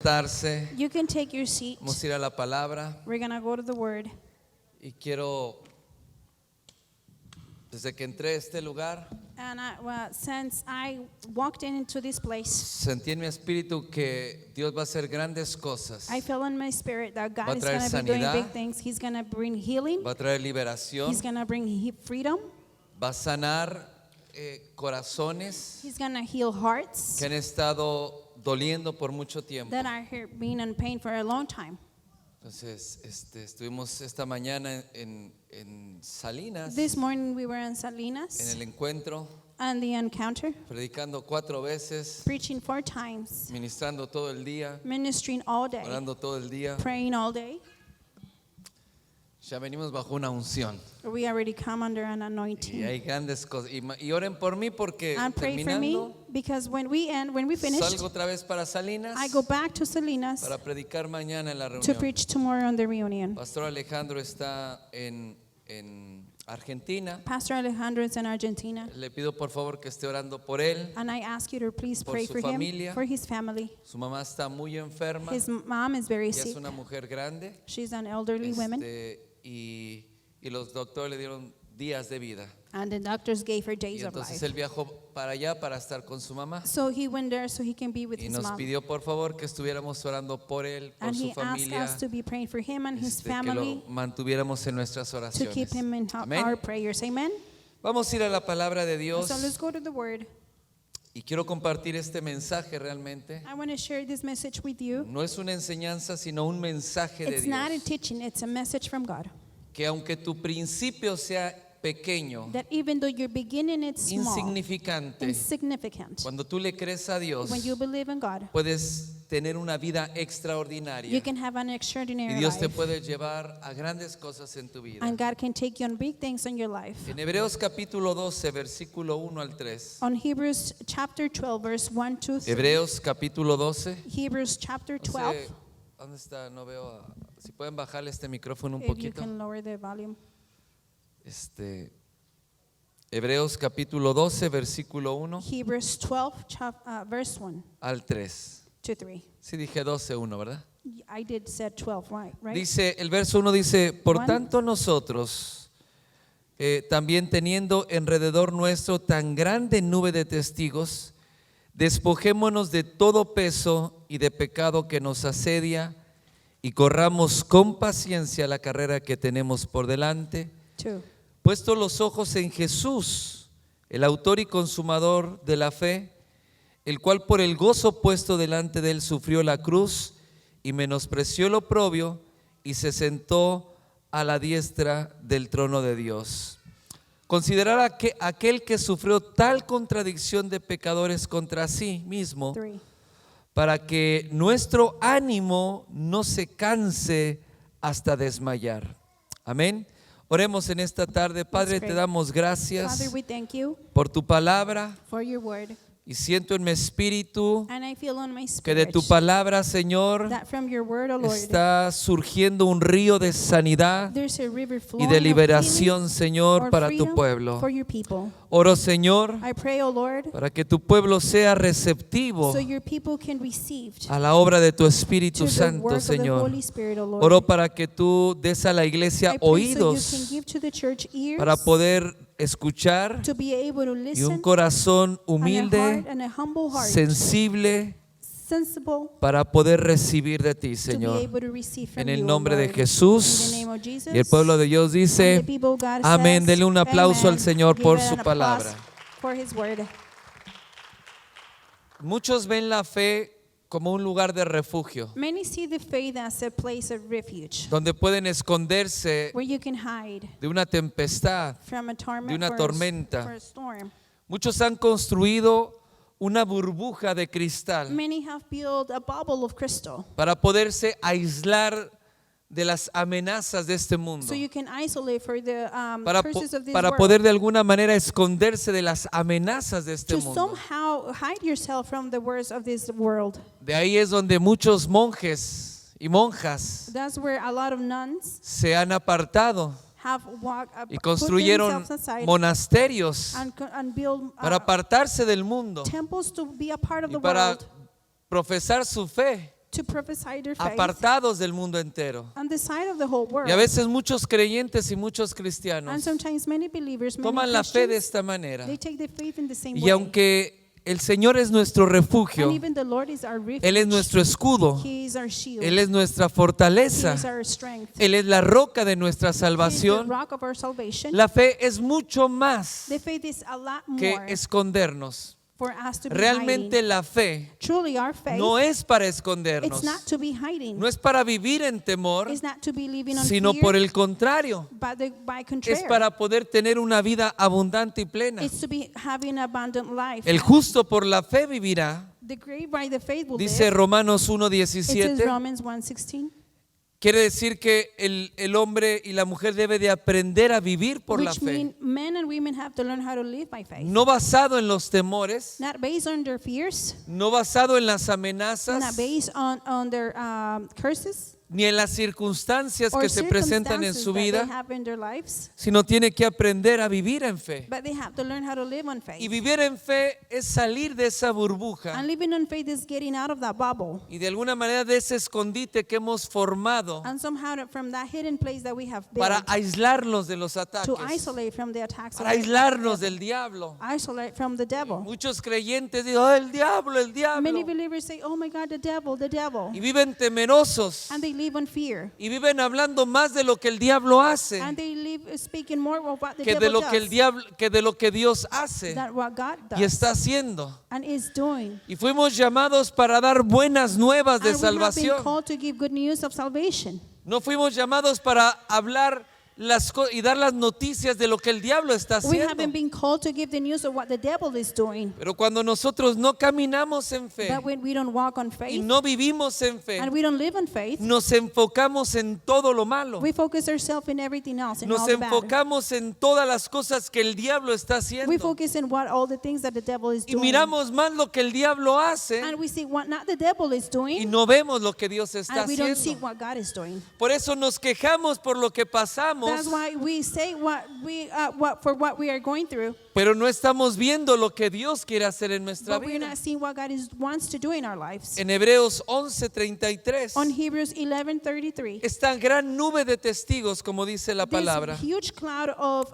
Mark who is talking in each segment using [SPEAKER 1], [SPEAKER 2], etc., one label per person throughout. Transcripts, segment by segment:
[SPEAKER 1] Sentarse.
[SPEAKER 2] You can take your seat.
[SPEAKER 1] Vamos a ir a la palabra.
[SPEAKER 2] We're going to go to the Word.
[SPEAKER 1] Y quiero, desde que entré a este lugar,
[SPEAKER 2] And since I walked into this place,
[SPEAKER 1] sentí en mi espíritu que Dios va a hacer grandes cosas.
[SPEAKER 2] I feel in my spirit that
[SPEAKER 1] Va a
[SPEAKER 2] God is
[SPEAKER 1] traer
[SPEAKER 2] going to be doing
[SPEAKER 1] sanidad.
[SPEAKER 2] big things. He's going to bring healing.
[SPEAKER 1] Va a traer liberación.
[SPEAKER 2] He's going to bring freedom.
[SPEAKER 1] Va a sanar corazones
[SPEAKER 2] He's going to heal hearts
[SPEAKER 1] que han estado doliendo por mucho tiempo.
[SPEAKER 2] that are here being in pain for a long time.
[SPEAKER 1] Entonces, estuvimos esta mañana en Salinas,
[SPEAKER 2] This morning we were in
[SPEAKER 1] en
[SPEAKER 2] Salinas
[SPEAKER 1] el encuentro,
[SPEAKER 2] and the encounter,
[SPEAKER 1] predicando 4 veces,
[SPEAKER 2] preaching 4 times,
[SPEAKER 1] ministrando todo el día,
[SPEAKER 2] ministering all day,
[SPEAKER 1] orando todo el día.
[SPEAKER 2] praying all day.
[SPEAKER 1] Ya venimos bajo una unción
[SPEAKER 2] We already come under an
[SPEAKER 1] y
[SPEAKER 2] anointing.
[SPEAKER 1] hay grandes cosas. Y oren por mí porque
[SPEAKER 2] And pray for me
[SPEAKER 1] terminando
[SPEAKER 2] because when we finish,
[SPEAKER 1] salgo otra vez para Salinas
[SPEAKER 2] I go back to Salinas
[SPEAKER 1] para predicar mañana en la
[SPEAKER 2] to
[SPEAKER 1] reunión.
[SPEAKER 2] preach tomorrow on the reunion.
[SPEAKER 1] Pastor Alejandro está en Argentina.
[SPEAKER 2] Pastor Alejandro is in Argentina,
[SPEAKER 1] Le pido por favor que esté orando por él.
[SPEAKER 2] and I ask you to please
[SPEAKER 1] Por
[SPEAKER 2] pray
[SPEAKER 1] su
[SPEAKER 2] for him,
[SPEAKER 1] familia.
[SPEAKER 2] for his family.
[SPEAKER 1] Su mamá está muy enferma.
[SPEAKER 2] His mom is very
[SPEAKER 1] Ya es
[SPEAKER 2] sick.
[SPEAKER 1] una mujer grande.
[SPEAKER 2] She's an elderly woman,
[SPEAKER 1] Y los doctores le dieron días de vida.
[SPEAKER 2] and the doctors gave her
[SPEAKER 1] Y
[SPEAKER 2] days of
[SPEAKER 1] entonces
[SPEAKER 2] life.
[SPEAKER 1] él viajó para allá para estar con su mamá.
[SPEAKER 2] So he went there so he can be with
[SPEAKER 1] Y
[SPEAKER 2] his
[SPEAKER 1] nos
[SPEAKER 2] mom.
[SPEAKER 1] pidió por favor que estuviéramos orando por él, por
[SPEAKER 2] And
[SPEAKER 1] su
[SPEAKER 2] he asked
[SPEAKER 1] familia,
[SPEAKER 2] us to be praying for him and his
[SPEAKER 1] que lo
[SPEAKER 2] family,
[SPEAKER 1] mantuviéramos en nuestras
[SPEAKER 2] to
[SPEAKER 1] oraciones.
[SPEAKER 2] keep him in
[SPEAKER 1] Amén.
[SPEAKER 2] our prayers. Amen.
[SPEAKER 1] Vamos a ir a la palabra de Dios
[SPEAKER 2] So let's go to the Word.
[SPEAKER 1] y quiero compartir este mensaje realmente.
[SPEAKER 2] I want to share this message with you.
[SPEAKER 1] No es una enseñanza, sino un mensaje de
[SPEAKER 2] It's not a
[SPEAKER 1] Dios.
[SPEAKER 2] teaching, it's a message from God.
[SPEAKER 1] Que aunque tu principio sea pequeño,
[SPEAKER 2] That even though your beginning is small,
[SPEAKER 1] insignificante,
[SPEAKER 2] insignificant,
[SPEAKER 1] cuando tú le crees a Dios,
[SPEAKER 2] when you believe in God,
[SPEAKER 1] puedes tener una vida
[SPEAKER 2] you
[SPEAKER 1] extraordinaria.
[SPEAKER 2] can have an
[SPEAKER 1] Y
[SPEAKER 2] extraordinary
[SPEAKER 1] Dios te
[SPEAKER 2] life.
[SPEAKER 1] puede llevar a grandes cosas en tu vida.
[SPEAKER 2] And God can take you on big things in your life.
[SPEAKER 1] En Hebreos capítulo 12, versículo 1 al 3.
[SPEAKER 2] On Hebrews chapter 12, verse 1 to 3.
[SPEAKER 1] Hebreos capítulo 12.
[SPEAKER 2] Hebrews chapter
[SPEAKER 1] No sé,
[SPEAKER 2] 12.
[SPEAKER 1] ¿dónde está? No veo. Si pueden bajarle este micrófono un
[SPEAKER 2] If you
[SPEAKER 1] poquito.
[SPEAKER 2] can lower the volume.
[SPEAKER 1] Hebreos capítulo 12, versículo 1
[SPEAKER 2] Hebrews 12, verse 1
[SPEAKER 1] al 3.
[SPEAKER 2] to 3.
[SPEAKER 1] Sí dije 12, 1, ¿verdad?
[SPEAKER 2] I did said 12, right?
[SPEAKER 1] Dice, el verso 1 dice, por
[SPEAKER 2] One.
[SPEAKER 1] tanto nosotros, también teniendo alrededor nuestro tan grande nube de testigos, despojémonos de todo peso y de pecado que nos asedia y corramos con paciencia la carrera que tenemos por delante,
[SPEAKER 2] 2.
[SPEAKER 1] puesto los ojos en Jesús, el autor y consumador de la fe, el cual por el gozo puesto delante de él sufrió la cruz y menospreció el oprobio y se sentó a la diestra del trono de Dios. Considerar a aquel que sufrió tal contradicción de pecadores contra sí mismo,
[SPEAKER 2] 3.
[SPEAKER 1] para que nuestro ánimo no se canse hasta desmayar. Amén. Oremos en esta tarde. Padre,
[SPEAKER 2] Let's pray.
[SPEAKER 1] te damos gracias
[SPEAKER 2] Father, we thank you
[SPEAKER 1] por tu palabra
[SPEAKER 2] for your word.
[SPEAKER 1] y siento en mi espíritu
[SPEAKER 2] And I feel on my
[SPEAKER 1] que de
[SPEAKER 2] spirit
[SPEAKER 1] tu palabra, Señor,
[SPEAKER 2] that from your word, O Lord,
[SPEAKER 1] está surgiendo un río de sanidad
[SPEAKER 2] there's a river
[SPEAKER 1] y
[SPEAKER 2] flowing
[SPEAKER 1] de
[SPEAKER 2] of
[SPEAKER 1] liberación,
[SPEAKER 2] healing
[SPEAKER 1] Señor,
[SPEAKER 2] or
[SPEAKER 1] para tu
[SPEAKER 2] freedom
[SPEAKER 1] pueblo.
[SPEAKER 2] for your people.
[SPEAKER 1] Oro, Señor,
[SPEAKER 2] I pray, O Lord,
[SPEAKER 1] para que tu pueblo sea receptivo
[SPEAKER 2] so your people can receive
[SPEAKER 1] a la obra de tu
[SPEAKER 2] to
[SPEAKER 1] Espíritu
[SPEAKER 2] the
[SPEAKER 1] Santo,
[SPEAKER 2] work of the
[SPEAKER 1] Señor.
[SPEAKER 2] Holy Spirit, O Lord.
[SPEAKER 1] Oro para que tú des a la iglesia
[SPEAKER 2] I pray so you can
[SPEAKER 1] oídos
[SPEAKER 2] give to the church ears
[SPEAKER 1] para poder escuchar
[SPEAKER 2] to be able to
[SPEAKER 1] y un
[SPEAKER 2] listen,
[SPEAKER 1] corazón
[SPEAKER 2] and a
[SPEAKER 1] humilde,
[SPEAKER 2] heart and a humble heart,
[SPEAKER 1] sensible,
[SPEAKER 2] sensible,
[SPEAKER 1] para poder recibir de ti,
[SPEAKER 2] to be
[SPEAKER 1] Señor.
[SPEAKER 2] able to receive from
[SPEAKER 1] En el
[SPEAKER 2] you, O
[SPEAKER 1] nombre de
[SPEAKER 2] Lord.
[SPEAKER 1] Jesús.
[SPEAKER 2] In the name of Jesus.
[SPEAKER 1] Y el pueblo de Dios
[SPEAKER 2] And the
[SPEAKER 1] dice,
[SPEAKER 2] people of God
[SPEAKER 1] amén.
[SPEAKER 2] says,
[SPEAKER 1] Dele un aplauso
[SPEAKER 2] amen.
[SPEAKER 1] al Señor
[SPEAKER 2] Give
[SPEAKER 1] por
[SPEAKER 2] it
[SPEAKER 1] su
[SPEAKER 2] an applause
[SPEAKER 1] palabra.
[SPEAKER 2] for his word.
[SPEAKER 1] Muchos ven la fe como un lugar de refugio,
[SPEAKER 2] Many see the faith as a place of refuge,
[SPEAKER 1] donde pueden esconderse
[SPEAKER 2] where you can hide
[SPEAKER 1] de una tempestad.
[SPEAKER 2] from a torment,
[SPEAKER 1] de una
[SPEAKER 2] for
[SPEAKER 1] tormenta.
[SPEAKER 2] for a storm.
[SPEAKER 1] Muchos han construido una burbuja de cristal
[SPEAKER 2] Many have built a bubble of crystal,
[SPEAKER 1] para poderse aislar de las amenazas de este mundo,
[SPEAKER 2] so you can isolate for the
[SPEAKER 1] para
[SPEAKER 2] curses of this
[SPEAKER 1] para
[SPEAKER 2] world,
[SPEAKER 1] poder de alguna manera esconderse de las amenazas de este
[SPEAKER 2] to
[SPEAKER 1] mundo.
[SPEAKER 2] somehow hide yourself from the words of this world.
[SPEAKER 1] De ahí es donde muchos monjes y monjas
[SPEAKER 2] That's where a lot of nuns
[SPEAKER 1] se han apartado
[SPEAKER 2] have walked up,
[SPEAKER 1] y
[SPEAKER 2] put
[SPEAKER 1] construyeron
[SPEAKER 2] themselves aside
[SPEAKER 1] monasterios
[SPEAKER 2] and build
[SPEAKER 1] para apartarse del mundo
[SPEAKER 2] temples to be a part of
[SPEAKER 1] y
[SPEAKER 2] the
[SPEAKER 1] para
[SPEAKER 2] world,
[SPEAKER 1] profesar su fe
[SPEAKER 2] to prophesy their faith
[SPEAKER 1] apartados del mundo entero.
[SPEAKER 2] on the side of the whole world.
[SPEAKER 1] Y a veces muchos creyentes y muchos
[SPEAKER 2] And
[SPEAKER 1] cristianos
[SPEAKER 2] sometimes many believers, many
[SPEAKER 1] toman la fe de
[SPEAKER 2] Christians,
[SPEAKER 1] esta manera.
[SPEAKER 2] they take their faith in the same
[SPEAKER 1] Y
[SPEAKER 2] way.
[SPEAKER 1] aunque el Señor es nuestro
[SPEAKER 2] And
[SPEAKER 1] refugio,
[SPEAKER 2] even the Lord is our refuge.
[SPEAKER 1] Él es nuestro escudo,
[SPEAKER 2] He is our shield.
[SPEAKER 1] Él es nuestra
[SPEAKER 2] He
[SPEAKER 1] fortaleza,
[SPEAKER 2] is our strength.
[SPEAKER 1] Él es la roca de nuestra
[SPEAKER 2] He is the
[SPEAKER 1] salvación.
[SPEAKER 2] rock of our salvation.
[SPEAKER 1] La fe es mucho más
[SPEAKER 2] The faith is a lot
[SPEAKER 1] que
[SPEAKER 2] more
[SPEAKER 1] escondernos.
[SPEAKER 2] for us to be
[SPEAKER 1] Realmente
[SPEAKER 2] hiding.
[SPEAKER 1] la fe
[SPEAKER 2] Truly, our faith,
[SPEAKER 1] no es para
[SPEAKER 2] it's
[SPEAKER 1] escondernos,
[SPEAKER 2] not to be hiding.
[SPEAKER 1] no es para vivir en temor,
[SPEAKER 2] It's not to be living on
[SPEAKER 1] sino
[SPEAKER 2] fear,
[SPEAKER 1] por el contrario,
[SPEAKER 2] by
[SPEAKER 1] es
[SPEAKER 2] contrary.
[SPEAKER 1] para poder tener una vida abundante y plena.
[SPEAKER 2] It's to be having an abundant life.
[SPEAKER 1] El justo por la fe vivirá,
[SPEAKER 2] The great by the faith will
[SPEAKER 1] dice
[SPEAKER 2] live.
[SPEAKER 1] Romanos
[SPEAKER 2] It says
[SPEAKER 1] 1:17.
[SPEAKER 2] Romans 1:16.
[SPEAKER 1] Quiere decir que el hombre y la mujer debe de aprender a vivir por la
[SPEAKER 2] Which
[SPEAKER 1] fe,
[SPEAKER 2] mean men and women have to learn how to live by faith.
[SPEAKER 1] no basado en los temores,
[SPEAKER 2] Not based on their fears,
[SPEAKER 1] no basado en las
[SPEAKER 2] not
[SPEAKER 1] amenazas,
[SPEAKER 2] based on their curses
[SPEAKER 1] ni en las circunstancias
[SPEAKER 2] or
[SPEAKER 1] que se presentan en
[SPEAKER 2] circumstances
[SPEAKER 1] su
[SPEAKER 2] that they
[SPEAKER 1] vida,
[SPEAKER 2] have in their lives,
[SPEAKER 1] sino tiene que aprender a vivir en fe.
[SPEAKER 2] but they have to learn how to live on
[SPEAKER 1] Y
[SPEAKER 2] faith.
[SPEAKER 1] vivir en fe es salir de esa burbuja
[SPEAKER 2] And living on faith is getting out of that bubble.
[SPEAKER 1] y de alguna manera de ese escondite que hemos formado
[SPEAKER 2] And somehow from that hidden place that we have
[SPEAKER 1] para
[SPEAKER 2] built
[SPEAKER 1] aislarnos de los
[SPEAKER 2] to
[SPEAKER 1] ataques,
[SPEAKER 2] isolate from the attacks of
[SPEAKER 1] para
[SPEAKER 2] the
[SPEAKER 1] aislarnos
[SPEAKER 2] devil.
[SPEAKER 1] del diablo.
[SPEAKER 2] Isolate from the devil.
[SPEAKER 1] Muchos creyentes dicen, "Oh, el diablo, el diablo."
[SPEAKER 2] Many believers say, oh my God, the devil, the devil.
[SPEAKER 1] Y viven temerosos
[SPEAKER 2] And they live on fear.
[SPEAKER 1] y viven hablando más de lo que el diablo hace
[SPEAKER 2] And they live speaking more of what the
[SPEAKER 1] que de
[SPEAKER 2] devil
[SPEAKER 1] lo que el
[SPEAKER 2] does
[SPEAKER 1] diablo, que de lo que Dios hace
[SPEAKER 2] than what God
[SPEAKER 1] y
[SPEAKER 2] does
[SPEAKER 1] está haciendo.
[SPEAKER 2] and is doing.
[SPEAKER 1] Y fuimos llamados para dar buenas nuevas de
[SPEAKER 2] And we have been
[SPEAKER 1] salvación.
[SPEAKER 2] called to give good news of salvation.
[SPEAKER 1] No fuimos llamados para hablar y dar las noticias de lo que el diablo está
[SPEAKER 2] We
[SPEAKER 1] haciendo.
[SPEAKER 2] haven't been called to give the news of what the devil is doing.
[SPEAKER 1] Pero cuando nosotros no caminamos en fe
[SPEAKER 2] But when we don't walk on
[SPEAKER 1] y
[SPEAKER 2] faith
[SPEAKER 1] no vivimos en fe,
[SPEAKER 2] and we don't live on faith,
[SPEAKER 1] nos enfocamos en todo lo malo.
[SPEAKER 2] we focus ourselves in everything else, in
[SPEAKER 1] Nos
[SPEAKER 2] all the bad.
[SPEAKER 1] enfocamos en todas las cosas que el diablo está
[SPEAKER 2] We
[SPEAKER 1] haciendo.
[SPEAKER 2] focus in what all the things that the devil is
[SPEAKER 1] Y
[SPEAKER 2] doing.
[SPEAKER 1] miramos más lo que el diablo hace
[SPEAKER 2] And we see what not the devil is
[SPEAKER 1] y
[SPEAKER 2] doing,
[SPEAKER 1] no vemos lo que Dios está
[SPEAKER 2] and we don't see
[SPEAKER 1] haciendo.
[SPEAKER 2] what God is doing.
[SPEAKER 1] Por eso nos quejamos por lo que pasamos,
[SPEAKER 2] That's why we say what we are going through,
[SPEAKER 1] pero no estamos viendo lo que Dios quiere hacer en nuestra
[SPEAKER 2] but we're
[SPEAKER 1] vida.
[SPEAKER 2] not seeing what God wants to do in our lives.
[SPEAKER 1] En Hebreos 11:33
[SPEAKER 2] On Hebrews 11:33,
[SPEAKER 1] esta gran nube de testigos, como dice la palabra,
[SPEAKER 2] this huge cloud of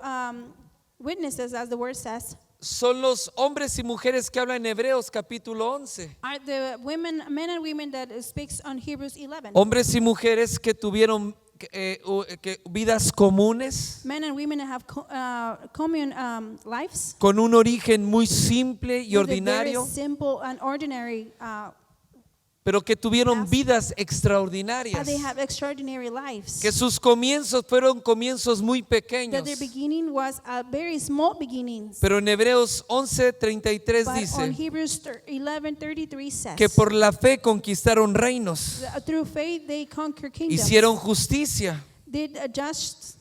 [SPEAKER 2] witnesses, as the word says,
[SPEAKER 1] son los hombres y mujeres que hablan en Hebreos capítulo 11.
[SPEAKER 2] are the men and women that speaks on Hebrews 11.
[SPEAKER 1] Hombres y mujeres que tuvieron vidas comunes,
[SPEAKER 2] Men and women that have common lives,
[SPEAKER 1] con un origen muy simple y
[SPEAKER 2] with a very
[SPEAKER 1] ordinario,
[SPEAKER 2] simple and ordinary,
[SPEAKER 1] pero que tuvieron
[SPEAKER 2] Yes.
[SPEAKER 1] vidas
[SPEAKER 2] but
[SPEAKER 1] extraordinarias.
[SPEAKER 2] they have extraordinary lives.
[SPEAKER 1] Que sus comienzos fueron comienzos muy
[SPEAKER 2] That
[SPEAKER 1] pequeños.
[SPEAKER 2] their beginning was a very small beginnings.
[SPEAKER 1] Pero en Hebreos 11:33
[SPEAKER 2] But on
[SPEAKER 1] dice
[SPEAKER 2] Hebrews 11:33 says,
[SPEAKER 1] que por la fe conquistaron reinos,
[SPEAKER 2] through faith they conquer kingdoms.
[SPEAKER 1] hicieron justicia.
[SPEAKER 2] Did just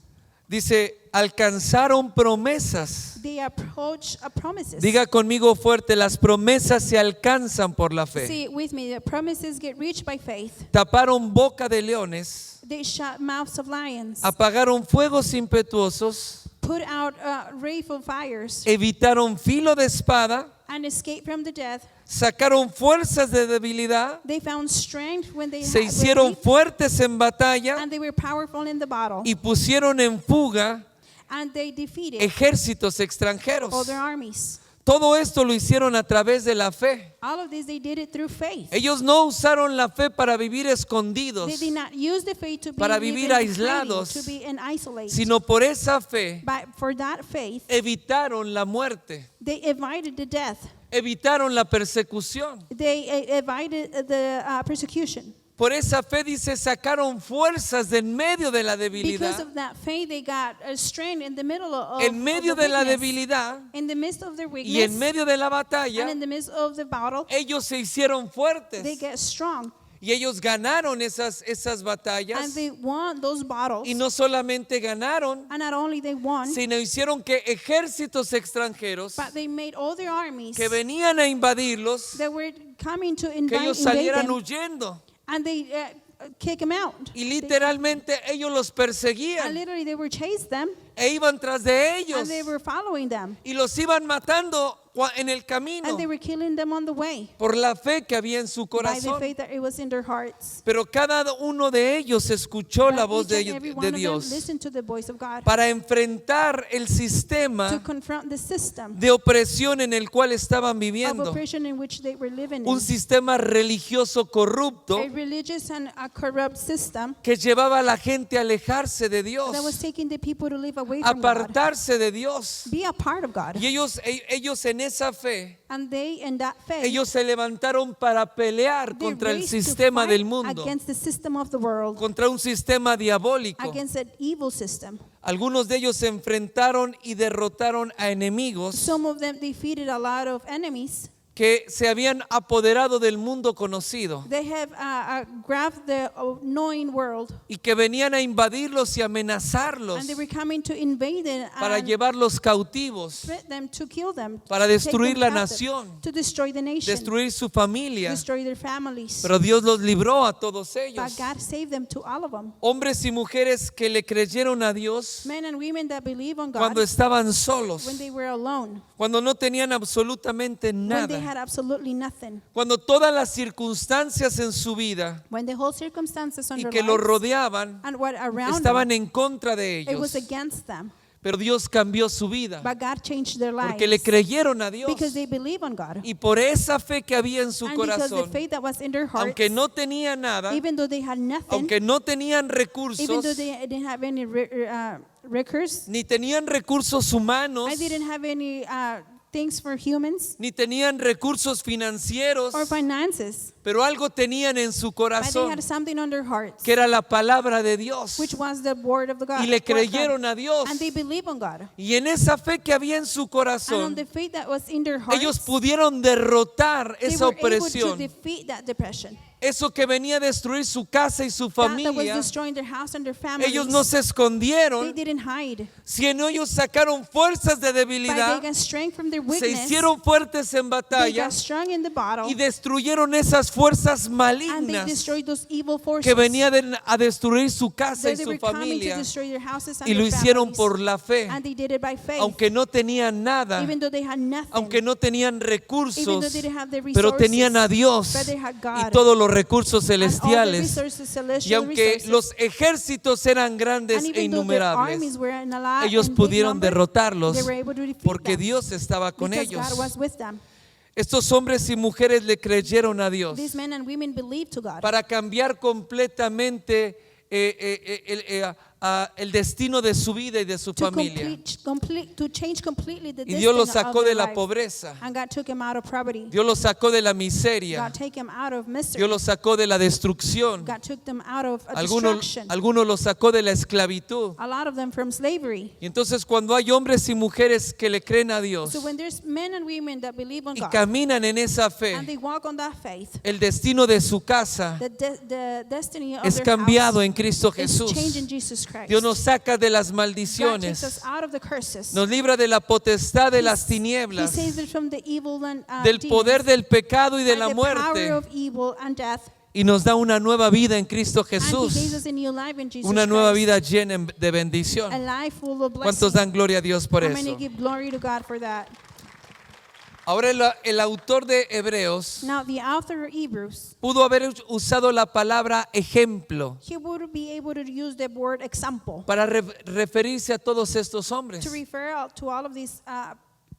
[SPEAKER 1] Dice, alcanzaron promesas.
[SPEAKER 2] they approach promises.
[SPEAKER 1] Diga conmigo fuerte, las promesas se alcanzan por la fe.
[SPEAKER 2] See with me, the promises get reached by faith.
[SPEAKER 1] Taparon boca de leones,
[SPEAKER 2] They shut mouths of lions,
[SPEAKER 1] apagaron fuegos impetuosos,
[SPEAKER 2] put out wrathful fires,
[SPEAKER 1] evitaron filo de espada,
[SPEAKER 2] and escaped from the death.
[SPEAKER 1] sacaron fuerzas de debilidad,
[SPEAKER 2] They found strength when they
[SPEAKER 1] se
[SPEAKER 2] were
[SPEAKER 1] hicieron
[SPEAKER 2] weak,
[SPEAKER 1] fuertes en batalla
[SPEAKER 2] and they were powerful in the battle,
[SPEAKER 1] y pusieron en fuga
[SPEAKER 2] and they defeated
[SPEAKER 1] ejércitos extranjeros.
[SPEAKER 2] other armies.
[SPEAKER 1] Todo esto lo hicieron a través de la fe.
[SPEAKER 2] All of this they did it through faith.
[SPEAKER 1] Ellos no usaron la fe para vivir escondidos,
[SPEAKER 2] They did not use the faith to be
[SPEAKER 1] para
[SPEAKER 2] living
[SPEAKER 1] vivir
[SPEAKER 2] in
[SPEAKER 1] aislados,
[SPEAKER 2] hiding, to be in isolate.
[SPEAKER 1] sino por esa fe
[SPEAKER 2] But for that faith,
[SPEAKER 1] evitaron la muerte,
[SPEAKER 2] they avoided the death.
[SPEAKER 1] evitaron la persecución.
[SPEAKER 2] They avoided the persecution.
[SPEAKER 1] Por esa fe dice, sacaron fuerzas de en medio de la
[SPEAKER 2] Because
[SPEAKER 1] debilidad.
[SPEAKER 2] of that faith, they got strength in the middle of
[SPEAKER 1] En medio
[SPEAKER 2] the
[SPEAKER 1] de la
[SPEAKER 2] weakness.
[SPEAKER 1] debilidad
[SPEAKER 2] In the midst of their
[SPEAKER 1] y
[SPEAKER 2] weakness,
[SPEAKER 1] en medio de la
[SPEAKER 2] and
[SPEAKER 1] batalla,
[SPEAKER 2] in the midst of the battle,
[SPEAKER 1] ellos se hicieron fuertes
[SPEAKER 2] they get strong.
[SPEAKER 1] y ellos ganaron esas
[SPEAKER 2] And
[SPEAKER 1] batallas.
[SPEAKER 2] they won those battles.
[SPEAKER 1] Y no solamente ganaron,
[SPEAKER 2] And not only they won,
[SPEAKER 1] sino hicieron que ejércitos extranjeros
[SPEAKER 2] but they made all their armies
[SPEAKER 1] que venían a invadirlos,
[SPEAKER 2] that were coming to
[SPEAKER 1] que
[SPEAKER 2] invade
[SPEAKER 1] ellos salieran
[SPEAKER 2] them,
[SPEAKER 1] huyendo.
[SPEAKER 2] and they kick them out.
[SPEAKER 1] Y literalmente ellos los
[SPEAKER 2] And
[SPEAKER 1] perseguían
[SPEAKER 2] literally they were chased them,
[SPEAKER 1] e iban tras de ellos
[SPEAKER 2] and they were following them.
[SPEAKER 1] y los iban matando en el camino
[SPEAKER 2] and they were killing them on the way
[SPEAKER 1] por la fe que había en su
[SPEAKER 2] by the
[SPEAKER 1] corazón.
[SPEAKER 2] faith that it was in their hearts.
[SPEAKER 1] Pero cada uno de ellos escuchó la
[SPEAKER 2] But
[SPEAKER 1] voz
[SPEAKER 2] each and every one
[SPEAKER 1] de
[SPEAKER 2] of them
[SPEAKER 1] Dios
[SPEAKER 2] listened to the voice of God
[SPEAKER 1] para enfrentar el
[SPEAKER 2] to
[SPEAKER 1] sistema
[SPEAKER 2] confront the system
[SPEAKER 1] de opresión en el cual estaban
[SPEAKER 2] of
[SPEAKER 1] viviendo.
[SPEAKER 2] oppression in which they were living
[SPEAKER 1] Un
[SPEAKER 2] in.
[SPEAKER 1] sistema religioso corrupto
[SPEAKER 2] A religious and a corrupt system
[SPEAKER 1] que llevaba a la gente a alejarse de Dios,
[SPEAKER 2] that was taking the people to live away from God,
[SPEAKER 1] apartarse de Dios.
[SPEAKER 2] be a part of God.
[SPEAKER 1] Y ellos en esa fe,
[SPEAKER 2] And they, in that faith,
[SPEAKER 1] ellos se levantaron para pelear
[SPEAKER 2] they
[SPEAKER 1] contra el
[SPEAKER 2] raised to
[SPEAKER 1] sistema
[SPEAKER 2] fight
[SPEAKER 1] del mundo,
[SPEAKER 2] against the system of the world,
[SPEAKER 1] contra un sistema diabólico.
[SPEAKER 2] against an evil system.
[SPEAKER 1] Algunos de ellos se enfrentaron y derrotaron a enemigos
[SPEAKER 2] Some of them defeated a lot of enemies.
[SPEAKER 1] que se habían apoderado del mundo conocido
[SPEAKER 2] They have grabbed the knowing world,
[SPEAKER 1] y que venían a invadirlos y amenazarlos
[SPEAKER 2] and they were coming to invade it
[SPEAKER 1] para
[SPEAKER 2] and
[SPEAKER 1] llevarlos cautivos,
[SPEAKER 2] threat them to kill them,
[SPEAKER 1] para
[SPEAKER 2] to take
[SPEAKER 1] destruir
[SPEAKER 2] them
[SPEAKER 1] la
[SPEAKER 2] captive,
[SPEAKER 1] nación,
[SPEAKER 2] to destroy the nation,
[SPEAKER 1] destruir su familia.
[SPEAKER 2] destroy their families.
[SPEAKER 1] Pero Dios los libró a todos
[SPEAKER 2] But
[SPEAKER 1] ellos.
[SPEAKER 2] God saved them to all of them.
[SPEAKER 1] Hombres y mujeres que le creyeron a Dios
[SPEAKER 2] Men and women that believe on God
[SPEAKER 1] cuando estaban solos,
[SPEAKER 2] when they were alone,
[SPEAKER 1] cuando no tenían absolutamente
[SPEAKER 2] when they
[SPEAKER 1] nada,
[SPEAKER 2] had absolutely nothing,
[SPEAKER 1] cuando todas las circunstancias en su vida
[SPEAKER 2] when the whole circumstances on
[SPEAKER 1] y
[SPEAKER 2] their
[SPEAKER 1] que los
[SPEAKER 2] lives
[SPEAKER 1] rodeaban
[SPEAKER 2] and what around
[SPEAKER 1] estaban
[SPEAKER 2] them,
[SPEAKER 1] en contra de
[SPEAKER 2] it was
[SPEAKER 1] ellos.
[SPEAKER 2] against them.
[SPEAKER 1] Pero Dios cambió su vida
[SPEAKER 2] But God changed their lives
[SPEAKER 1] porque le creyeron a Dios.
[SPEAKER 2] because they believe on God.
[SPEAKER 1] Y por esa fe que había en su
[SPEAKER 2] And because the
[SPEAKER 1] corazón,
[SPEAKER 2] faith that was in their hearts,
[SPEAKER 1] aunque no tenía nada,
[SPEAKER 2] even though they had nothing,
[SPEAKER 1] aunque no tenían
[SPEAKER 2] even though
[SPEAKER 1] recursos,
[SPEAKER 2] they didn't have any records,
[SPEAKER 1] ni tenían recursos humanos,
[SPEAKER 2] I didn't have any things for humans
[SPEAKER 1] ni tenían recursos financieros,
[SPEAKER 2] or finances,
[SPEAKER 1] pero algo tenían en su
[SPEAKER 2] but they
[SPEAKER 1] corazón,
[SPEAKER 2] had something on their hearts,
[SPEAKER 1] que era la palabra de Dios.
[SPEAKER 2] which was the word of the God.
[SPEAKER 1] Y le
[SPEAKER 2] word of God.
[SPEAKER 1] creyeron a Dios.
[SPEAKER 2] And they believe on God.
[SPEAKER 1] Y en esa fe que había en su
[SPEAKER 2] And on
[SPEAKER 1] corazón,
[SPEAKER 2] the faith that was in their hearts,
[SPEAKER 1] ellos pudieron derrotar
[SPEAKER 2] they
[SPEAKER 1] esa
[SPEAKER 2] were able to
[SPEAKER 1] opresión,
[SPEAKER 2] defeat that depression.
[SPEAKER 1] eso que venía a destruir su casa y su
[SPEAKER 2] That was
[SPEAKER 1] familia.
[SPEAKER 2] destroying their house and their families.
[SPEAKER 1] Ellos no se
[SPEAKER 2] They
[SPEAKER 1] escondieron,
[SPEAKER 2] didn't hide.
[SPEAKER 1] sino ellos sacaron fuerzas de
[SPEAKER 2] But they
[SPEAKER 1] debilidad,
[SPEAKER 2] got strength from their
[SPEAKER 1] se
[SPEAKER 2] weakness.
[SPEAKER 1] hicieron fuertes en
[SPEAKER 2] They
[SPEAKER 1] batalla
[SPEAKER 2] got strong in the battle.
[SPEAKER 1] y destruyeron esas fuerzas
[SPEAKER 2] And they
[SPEAKER 1] malignas
[SPEAKER 2] destroyed those evil forces.
[SPEAKER 1] que venían a destruir su casa y
[SPEAKER 2] They
[SPEAKER 1] su
[SPEAKER 2] were coming to
[SPEAKER 1] familia,
[SPEAKER 2] destroy their houses and
[SPEAKER 1] y lo
[SPEAKER 2] their
[SPEAKER 1] hicieron
[SPEAKER 2] families.
[SPEAKER 1] por la fe,
[SPEAKER 2] And they did it by faith.
[SPEAKER 1] aunque no tenían nada,
[SPEAKER 2] Even though they had nothing.
[SPEAKER 1] aunque no tenían
[SPEAKER 2] Even though
[SPEAKER 1] recursos,
[SPEAKER 2] they didn't have the
[SPEAKER 1] pero
[SPEAKER 2] resources.
[SPEAKER 1] tenían a Dios
[SPEAKER 2] But they had
[SPEAKER 1] y
[SPEAKER 2] God.
[SPEAKER 1] todos los recursos
[SPEAKER 2] And all the
[SPEAKER 1] celestiales.
[SPEAKER 2] resources, celestial
[SPEAKER 1] Y aunque
[SPEAKER 2] resources.
[SPEAKER 1] los ejércitos eran grandes
[SPEAKER 2] And
[SPEAKER 1] e
[SPEAKER 2] even though their
[SPEAKER 1] innumerables,
[SPEAKER 2] armies were in a lot,
[SPEAKER 1] ellos
[SPEAKER 2] in big
[SPEAKER 1] pudieron
[SPEAKER 2] number,
[SPEAKER 1] derrotarlos
[SPEAKER 2] they were able to defeat
[SPEAKER 1] porque
[SPEAKER 2] them
[SPEAKER 1] Dios estaba con
[SPEAKER 2] because
[SPEAKER 1] ellos.
[SPEAKER 2] God was with them.
[SPEAKER 1] Estos hombres y mujeres le creyeron a Dios
[SPEAKER 2] These men and women believed to God
[SPEAKER 1] para cambiar completamente el destino de su vida y de su
[SPEAKER 2] to,
[SPEAKER 1] familia.
[SPEAKER 2] to change completely the
[SPEAKER 1] Y Dios los
[SPEAKER 2] destiny
[SPEAKER 1] sacó
[SPEAKER 2] of
[SPEAKER 1] de
[SPEAKER 2] their
[SPEAKER 1] la
[SPEAKER 2] life.
[SPEAKER 1] pobreza,
[SPEAKER 2] And God took him out of poverty.
[SPEAKER 1] Dios los sacó de la miseria,
[SPEAKER 2] God took him out of misery.
[SPEAKER 1] Dios los sacó de la destrucción,
[SPEAKER 2] God took them out of a
[SPEAKER 1] algunos
[SPEAKER 2] destruction.
[SPEAKER 1] los sacó de la esclavitud.
[SPEAKER 2] A lot of them from slavery.
[SPEAKER 1] Y entonces cuando hay hombres y mujeres que le creen a Dios
[SPEAKER 2] So when there's men and women that believe on
[SPEAKER 1] y
[SPEAKER 2] God
[SPEAKER 1] caminan en esa
[SPEAKER 2] and
[SPEAKER 1] fe,
[SPEAKER 2] they walk on that faith,
[SPEAKER 1] el destino de su casa
[SPEAKER 2] the destiny of
[SPEAKER 1] es
[SPEAKER 2] their
[SPEAKER 1] cambiado
[SPEAKER 2] house
[SPEAKER 1] en Cristo
[SPEAKER 2] is
[SPEAKER 1] Jesús.
[SPEAKER 2] changed in Jesus Christ.
[SPEAKER 1] Dios nos saca de las
[SPEAKER 2] God takes us
[SPEAKER 1] maldiciones,
[SPEAKER 2] out of the curses.
[SPEAKER 1] nos libra de la potestad de las
[SPEAKER 2] He
[SPEAKER 1] tinieblas,
[SPEAKER 2] saves us from the evil and
[SPEAKER 1] del
[SPEAKER 2] demons
[SPEAKER 1] poder del pecado y de
[SPEAKER 2] and
[SPEAKER 1] la
[SPEAKER 2] the power
[SPEAKER 1] muerte,
[SPEAKER 2] of evil and death.
[SPEAKER 1] y nos da una nueva vida en Cristo
[SPEAKER 2] And He gives
[SPEAKER 1] Jesús,
[SPEAKER 2] us a new life in Jesus
[SPEAKER 1] una nueva
[SPEAKER 2] Christ.
[SPEAKER 1] vida llena de bendición.
[SPEAKER 2] A life full of
[SPEAKER 1] ¿Cuántos
[SPEAKER 2] blessing.
[SPEAKER 1] dan gloria a Dios por
[SPEAKER 2] How many
[SPEAKER 1] eso?
[SPEAKER 2] give glory to God for that?
[SPEAKER 1] Ahora el autor de Hebreos
[SPEAKER 2] Now the author of Hebrews,
[SPEAKER 1] pudo haber usado la palabra ejemplo
[SPEAKER 2] he would be able to use the word example
[SPEAKER 1] para referirse a todos estos hombres.
[SPEAKER 2] to refer out to all of these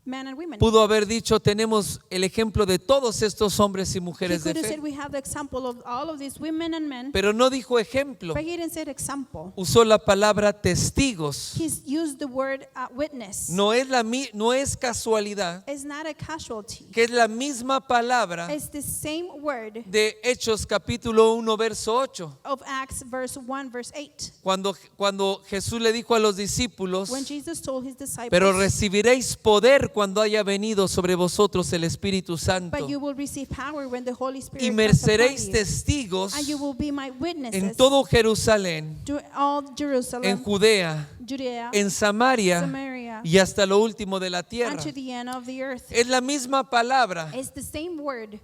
[SPEAKER 2] men and women.
[SPEAKER 1] Pudo haber dicho, tenemos el ejemplo de todos estos hombres y
[SPEAKER 2] He
[SPEAKER 1] mujeres de
[SPEAKER 2] could have
[SPEAKER 1] fe,
[SPEAKER 2] said we have the example of all of these women and men,
[SPEAKER 1] pero no dijo ejemplo,
[SPEAKER 2] but he didn't say example.
[SPEAKER 1] usó la palabra testigos.
[SPEAKER 2] He's used the word witness.
[SPEAKER 1] No es casualidad
[SPEAKER 2] It's not a casualty.
[SPEAKER 1] que es la misma palabra
[SPEAKER 2] It's the same word
[SPEAKER 1] de Hechos capítulo 1 verso 8,
[SPEAKER 2] of Acts verse 1 verse 8.
[SPEAKER 1] cuando Jesús le dijo a los discípulos,
[SPEAKER 2] When Jesus told his disciples,
[SPEAKER 1] pero recibiréis poder cuando haya venido sobre vosotros el Espíritu Santo,
[SPEAKER 2] but you will receive power when the Holy Spirit
[SPEAKER 1] y me
[SPEAKER 2] comes upon
[SPEAKER 1] seréis
[SPEAKER 2] you,
[SPEAKER 1] testigos
[SPEAKER 2] and you will be my
[SPEAKER 1] en
[SPEAKER 2] witnesses
[SPEAKER 1] todo Jerusalén,
[SPEAKER 2] to all
[SPEAKER 1] en
[SPEAKER 2] Jerusalem,
[SPEAKER 1] Judea,
[SPEAKER 2] Judea,
[SPEAKER 1] en Samaria
[SPEAKER 2] Samaria,
[SPEAKER 1] y hasta lo último de la tierra.
[SPEAKER 2] and to the end of the earth.
[SPEAKER 1] Es la misma palabra,
[SPEAKER 2] It's the same word.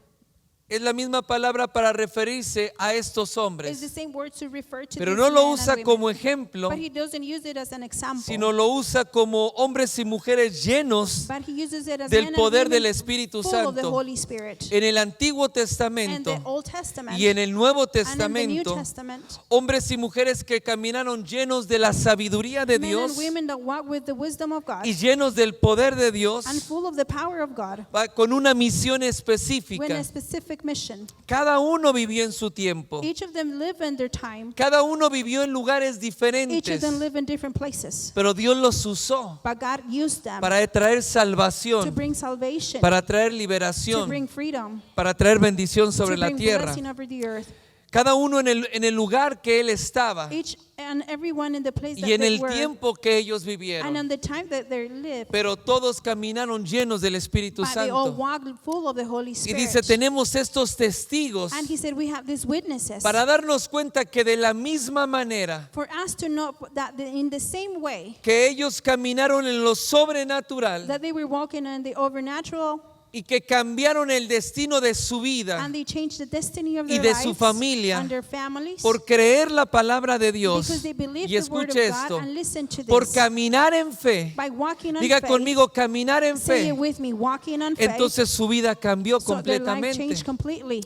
[SPEAKER 1] es la misma palabra para referirse a estos
[SPEAKER 2] It's the
[SPEAKER 1] hombres,
[SPEAKER 2] same word to refer to
[SPEAKER 1] pero
[SPEAKER 2] these
[SPEAKER 1] no lo
[SPEAKER 2] men
[SPEAKER 1] usa
[SPEAKER 2] and
[SPEAKER 1] como
[SPEAKER 2] women.
[SPEAKER 1] ejemplo,
[SPEAKER 2] But he doesn't use it as an example.
[SPEAKER 1] sino lo usa como hombres y mujeres llenos
[SPEAKER 2] But he uses it as
[SPEAKER 1] del
[SPEAKER 2] men and
[SPEAKER 1] poder
[SPEAKER 2] women
[SPEAKER 1] del Espíritu
[SPEAKER 2] full of the
[SPEAKER 1] Santo.
[SPEAKER 2] Holy Spirit.
[SPEAKER 1] En el Antiguo
[SPEAKER 2] And the
[SPEAKER 1] Testamento
[SPEAKER 2] Old Testament
[SPEAKER 1] y en el Nuevo
[SPEAKER 2] and in the New
[SPEAKER 1] Testamento,
[SPEAKER 2] Testament,
[SPEAKER 1] hombres y mujeres que caminaron llenos de la sabiduría de
[SPEAKER 2] men
[SPEAKER 1] Dios
[SPEAKER 2] and women that walk with the wisdom of God
[SPEAKER 1] y llenos del poder de Dios,
[SPEAKER 2] and full of the power of God
[SPEAKER 1] con una misión
[SPEAKER 2] with
[SPEAKER 1] específica.
[SPEAKER 2] a specific mission.
[SPEAKER 1] Cada uno vivió en su tiempo.
[SPEAKER 2] Each of them live in their time.
[SPEAKER 1] Cada uno vivió en lugares
[SPEAKER 2] Each of
[SPEAKER 1] diferentes,
[SPEAKER 2] them live in different places.
[SPEAKER 1] pero Dios los usó
[SPEAKER 2] But God used them
[SPEAKER 1] para traer
[SPEAKER 2] to
[SPEAKER 1] salvación,
[SPEAKER 2] bring salvation,
[SPEAKER 1] para traer
[SPEAKER 2] to
[SPEAKER 1] liberación,
[SPEAKER 2] bring freedom,
[SPEAKER 1] para traer bendición
[SPEAKER 2] to
[SPEAKER 1] sobre la
[SPEAKER 2] bring
[SPEAKER 1] tierra.
[SPEAKER 2] blessing over the earth.
[SPEAKER 1] Cada uno en el lugar que él estaba
[SPEAKER 2] Each and everyone in the place that
[SPEAKER 1] y en
[SPEAKER 2] they
[SPEAKER 1] el
[SPEAKER 2] were,
[SPEAKER 1] tiempo que ellos
[SPEAKER 2] and
[SPEAKER 1] vivieron,
[SPEAKER 2] on the time that they lived.
[SPEAKER 1] pero todos caminaron llenos del Espíritu
[SPEAKER 2] But they all
[SPEAKER 1] Santo.
[SPEAKER 2] walked full of the Holy
[SPEAKER 1] Y
[SPEAKER 2] Spirit.
[SPEAKER 1] dice, tenemos estos testigos
[SPEAKER 2] And he said, we have these witnesses
[SPEAKER 1] para darnos cuenta que de la misma manera
[SPEAKER 2] for us to know that in the same way
[SPEAKER 1] que ellos caminaron en lo sobrenatural
[SPEAKER 2] that they were walking in the overnatural
[SPEAKER 1] y que cambiaron el destino de su vida
[SPEAKER 2] and they changed the destiny of
[SPEAKER 1] y
[SPEAKER 2] their
[SPEAKER 1] de su
[SPEAKER 2] lives
[SPEAKER 1] familia
[SPEAKER 2] and their families
[SPEAKER 1] por creer la palabra de Dios.
[SPEAKER 2] because they believed
[SPEAKER 1] Y
[SPEAKER 2] the word of
[SPEAKER 1] escuche
[SPEAKER 2] God
[SPEAKER 1] esto,
[SPEAKER 2] and listened to
[SPEAKER 1] por
[SPEAKER 2] this.
[SPEAKER 1] caminar en fe.
[SPEAKER 2] By walking on
[SPEAKER 1] Diga
[SPEAKER 2] faith,
[SPEAKER 1] conmigo, caminar en
[SPEAKER 2] say it
[SPEAKER 1] fe.
[SPEAKER 2] with me, walking on faith,
[SPEAKER 1] Entonces su vida cambió
[SPEAKER 2] so their life
[SPEAKER 1] completamente.
[SPEAKER 2] changed completely.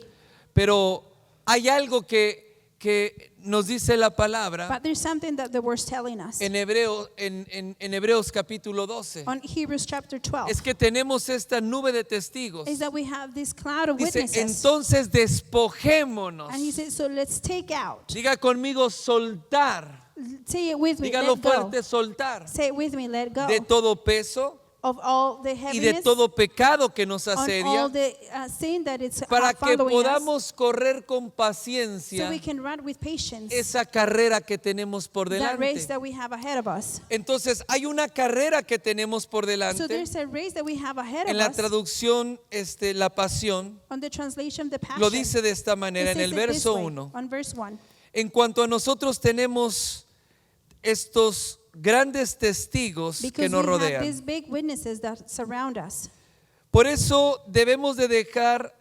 [SPEAKER 1] Pero hay algo que nos dice la palabra
[SPEAKER 2] But there's something that the word's telling us.
[SPEAKER 1] en Hebreos capítulo 12.
[SPEAKER 2] On Hebrews chapter 12
[SPEAKER 1] Es que tenemos esta nube de testigos.
[SPEAKER 2] is that we have this cloud of
[SPEAKER 1] Dice,
[SPEAKER 2] witnesses.
[SPEAKER 1] entonces despojémonos.
[SPEAKER 2] And he said, so let's take out.
[SPEAKER 1] Diga conmigo, soltar.
[SPEAKER 2] Say it with me,
[SPEAKER 1] Dígalo
[SPEAKER 2] let go.
[SPEAKER 1] fuerte, soltar.
[SPEAKER 2] Say it with me, let go.
[SPEAKER 1] De todo peso
[SPEAKER 2] Of all the
[SPEAKER 1] y de
[SPEAKER 2] heaviness,
[SPEAKER 1] todo pecado que nos
[SPEAKER 2] on all
[SPEAKER 1] asedia,
[SPEAKER 2] the sin that it's
[SPEAKER 1] para que
[SPEAKER 2] following us,
[SPEAKER 1] podamos correr con
[SPEAKER 2] so
[SPEAKER 1] paciencia
[SPEAKER 2] we can run with patience
[SPEAKER 1] esa carrera que tenemos por
[SPEAKER 2] that race
[SPEAKER 1] delante.
[SPEAKER 2] that we have ahead of us.
[SPEAKER 1] Entonces hay una carrera que tenemos por
[SPEAKER 2] So
[SPEAKER 1] delante.
[SPEAKER 2] there's a race that we have ahead
[SPEAKER 1] En
[SPEAKER 2] of
[SPEAKER 1] la
[SPEAKER 2] us.
[SPEAKER 1] traducción La Pasión
[SPEAKER 2] On the translation, the Passion,
[SPEAKER 1] lo dice de esta manera
[SPEAKER 2] it
[SPEAKER 1] en el
[SPEAKER 2] says it this
[SPEAKER 1] verso
[SPEAKER 2] way,
[SPEAKER 1] 1.
[SPEAKER 2] on verse 1.
[SPEAKER 1] En cuanto a nosotros tenemos estos grandes testigos que
[SPEAKER 2] Because
[SPEAKER 1] nos
[SPEAKER 2] we have
[SPEAKER 1] rodean.
[SPEAKER 2] these big witnesses that surround us.
[SPEAKER 1] Por eso debemos de dejar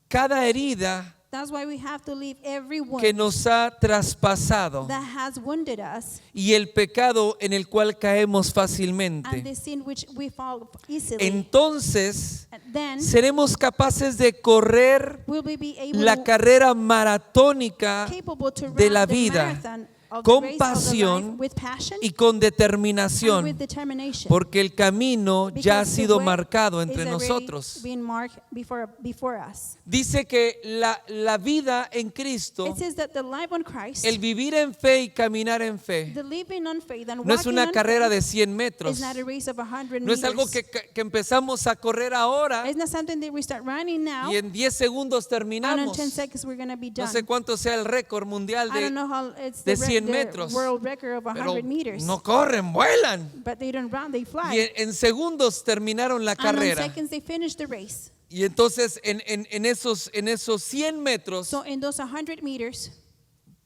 [SPEAKER 1] cada herida
[SPEAKER 2] That's why we have to leave every wound
[SPEAKER 1] que nos ha traspasado
[SPEAKER 2] that has wounded us
[SPEAKER 1] y el pecado en el cual caemos
[SPEAKER 2] and
[SPEAKER 1] fácilmente.
[SPEAKER 2] the sin which we fall easily.
[SPEAKER 1] Entonces
[SPEAKER 2] And then
[SPEAKER 1] seremos capaces de correr
[SPEAKER 2] will we be able
[SPEAKER 1] la
[SPEAKER 2] to
[SPEAKER 1] carrera maratónica
[SPEAKER 2] capable to
[SPEAKER 1] de
[SPEAKER 2] run
[SPEAKER 1] la
[SPEAKER 2] the
[SPEAKER 1] vida
[SPEAKER 2] marathon of
[SPEAKER 1] con
[SPEAKER 2] the race of the
[SPEAKER 1] pasión
[SPEAKER 2] life with passion
[SPEAKER 1] y con
[SPEAKER 2] and
[SPEAKER 1] determinación,
[SPEAKER 2] with determination.
[SPEAKER 1] porque el camino ya ha
[SPEAKER 2] Because the
[SPEAKER 1] sido
[SPEAKER 2] way
[SPEAKER 1] marcado
[SPEAKER 2] is
[SPEAKER 1] entre
[SPEAKER 2] already
[SPEAKER 1] nosotros.
[SPEAKER 2] being marked before us.
[SPEAKER 1] Dice que la vida en Cristo,
[SPEAKER 2] It says that the life on Christ,
[SPEAKER 1] el vivir en fe y caminar en fe,
[SPEAKER 2] the living on faith and
[SPEAKER 1] no es
[SPEAKER 2] walking
[SPEAKER 1] una
[SPEAKER 2] on
[SPEAKER 1] carrera de
[SPEAKER 2] faith
[SPEAKER 1] 100 metros.
[SPEAKER 2] is not a race of 100
[SPEAKER 1] No es algo
[SPEAKER 2] meters.
[SPEAKER 1] que empezamos a correr ahora
[SPEAKER 2] It's not something that we start running now
[SPEAKER 1] y en 10 segundos
[SPEAKER 2] and in
[SPEAKER 1] terminamos.
[SPEAKER 2] 10 seconds we're going to be
[SPEAKER 1] No
[SPEAKER 2] done.
[SPEAKER 1] sé cuánto sea el récord mundial
[SPEAKER 2] I don't
[SPEAKER 1] de,
[SPEAKER 2] know how it's
[SPEAKER 1] de
[SPEAKER 2] the
[SPEAKER 1] 100 metros,
[SPEAKER 2] world record of
[SPEAKER 1] pero
[SPEAKER 2] 100 meters.
[SPEAKER 1] no corren, vuelan.
[SPEAKER 2] But they don't run, they fly.
[SPEAKER 1] Y en segundos terminaron la
[SPEAKER 2] And in
[SPEAKER 1] carrera.
[SPEAKER 2] seconds they finish the race.
[SPEAKER 1] Y entonces en esos 100 metros
[SPEAKER 2] So in those 100 meters,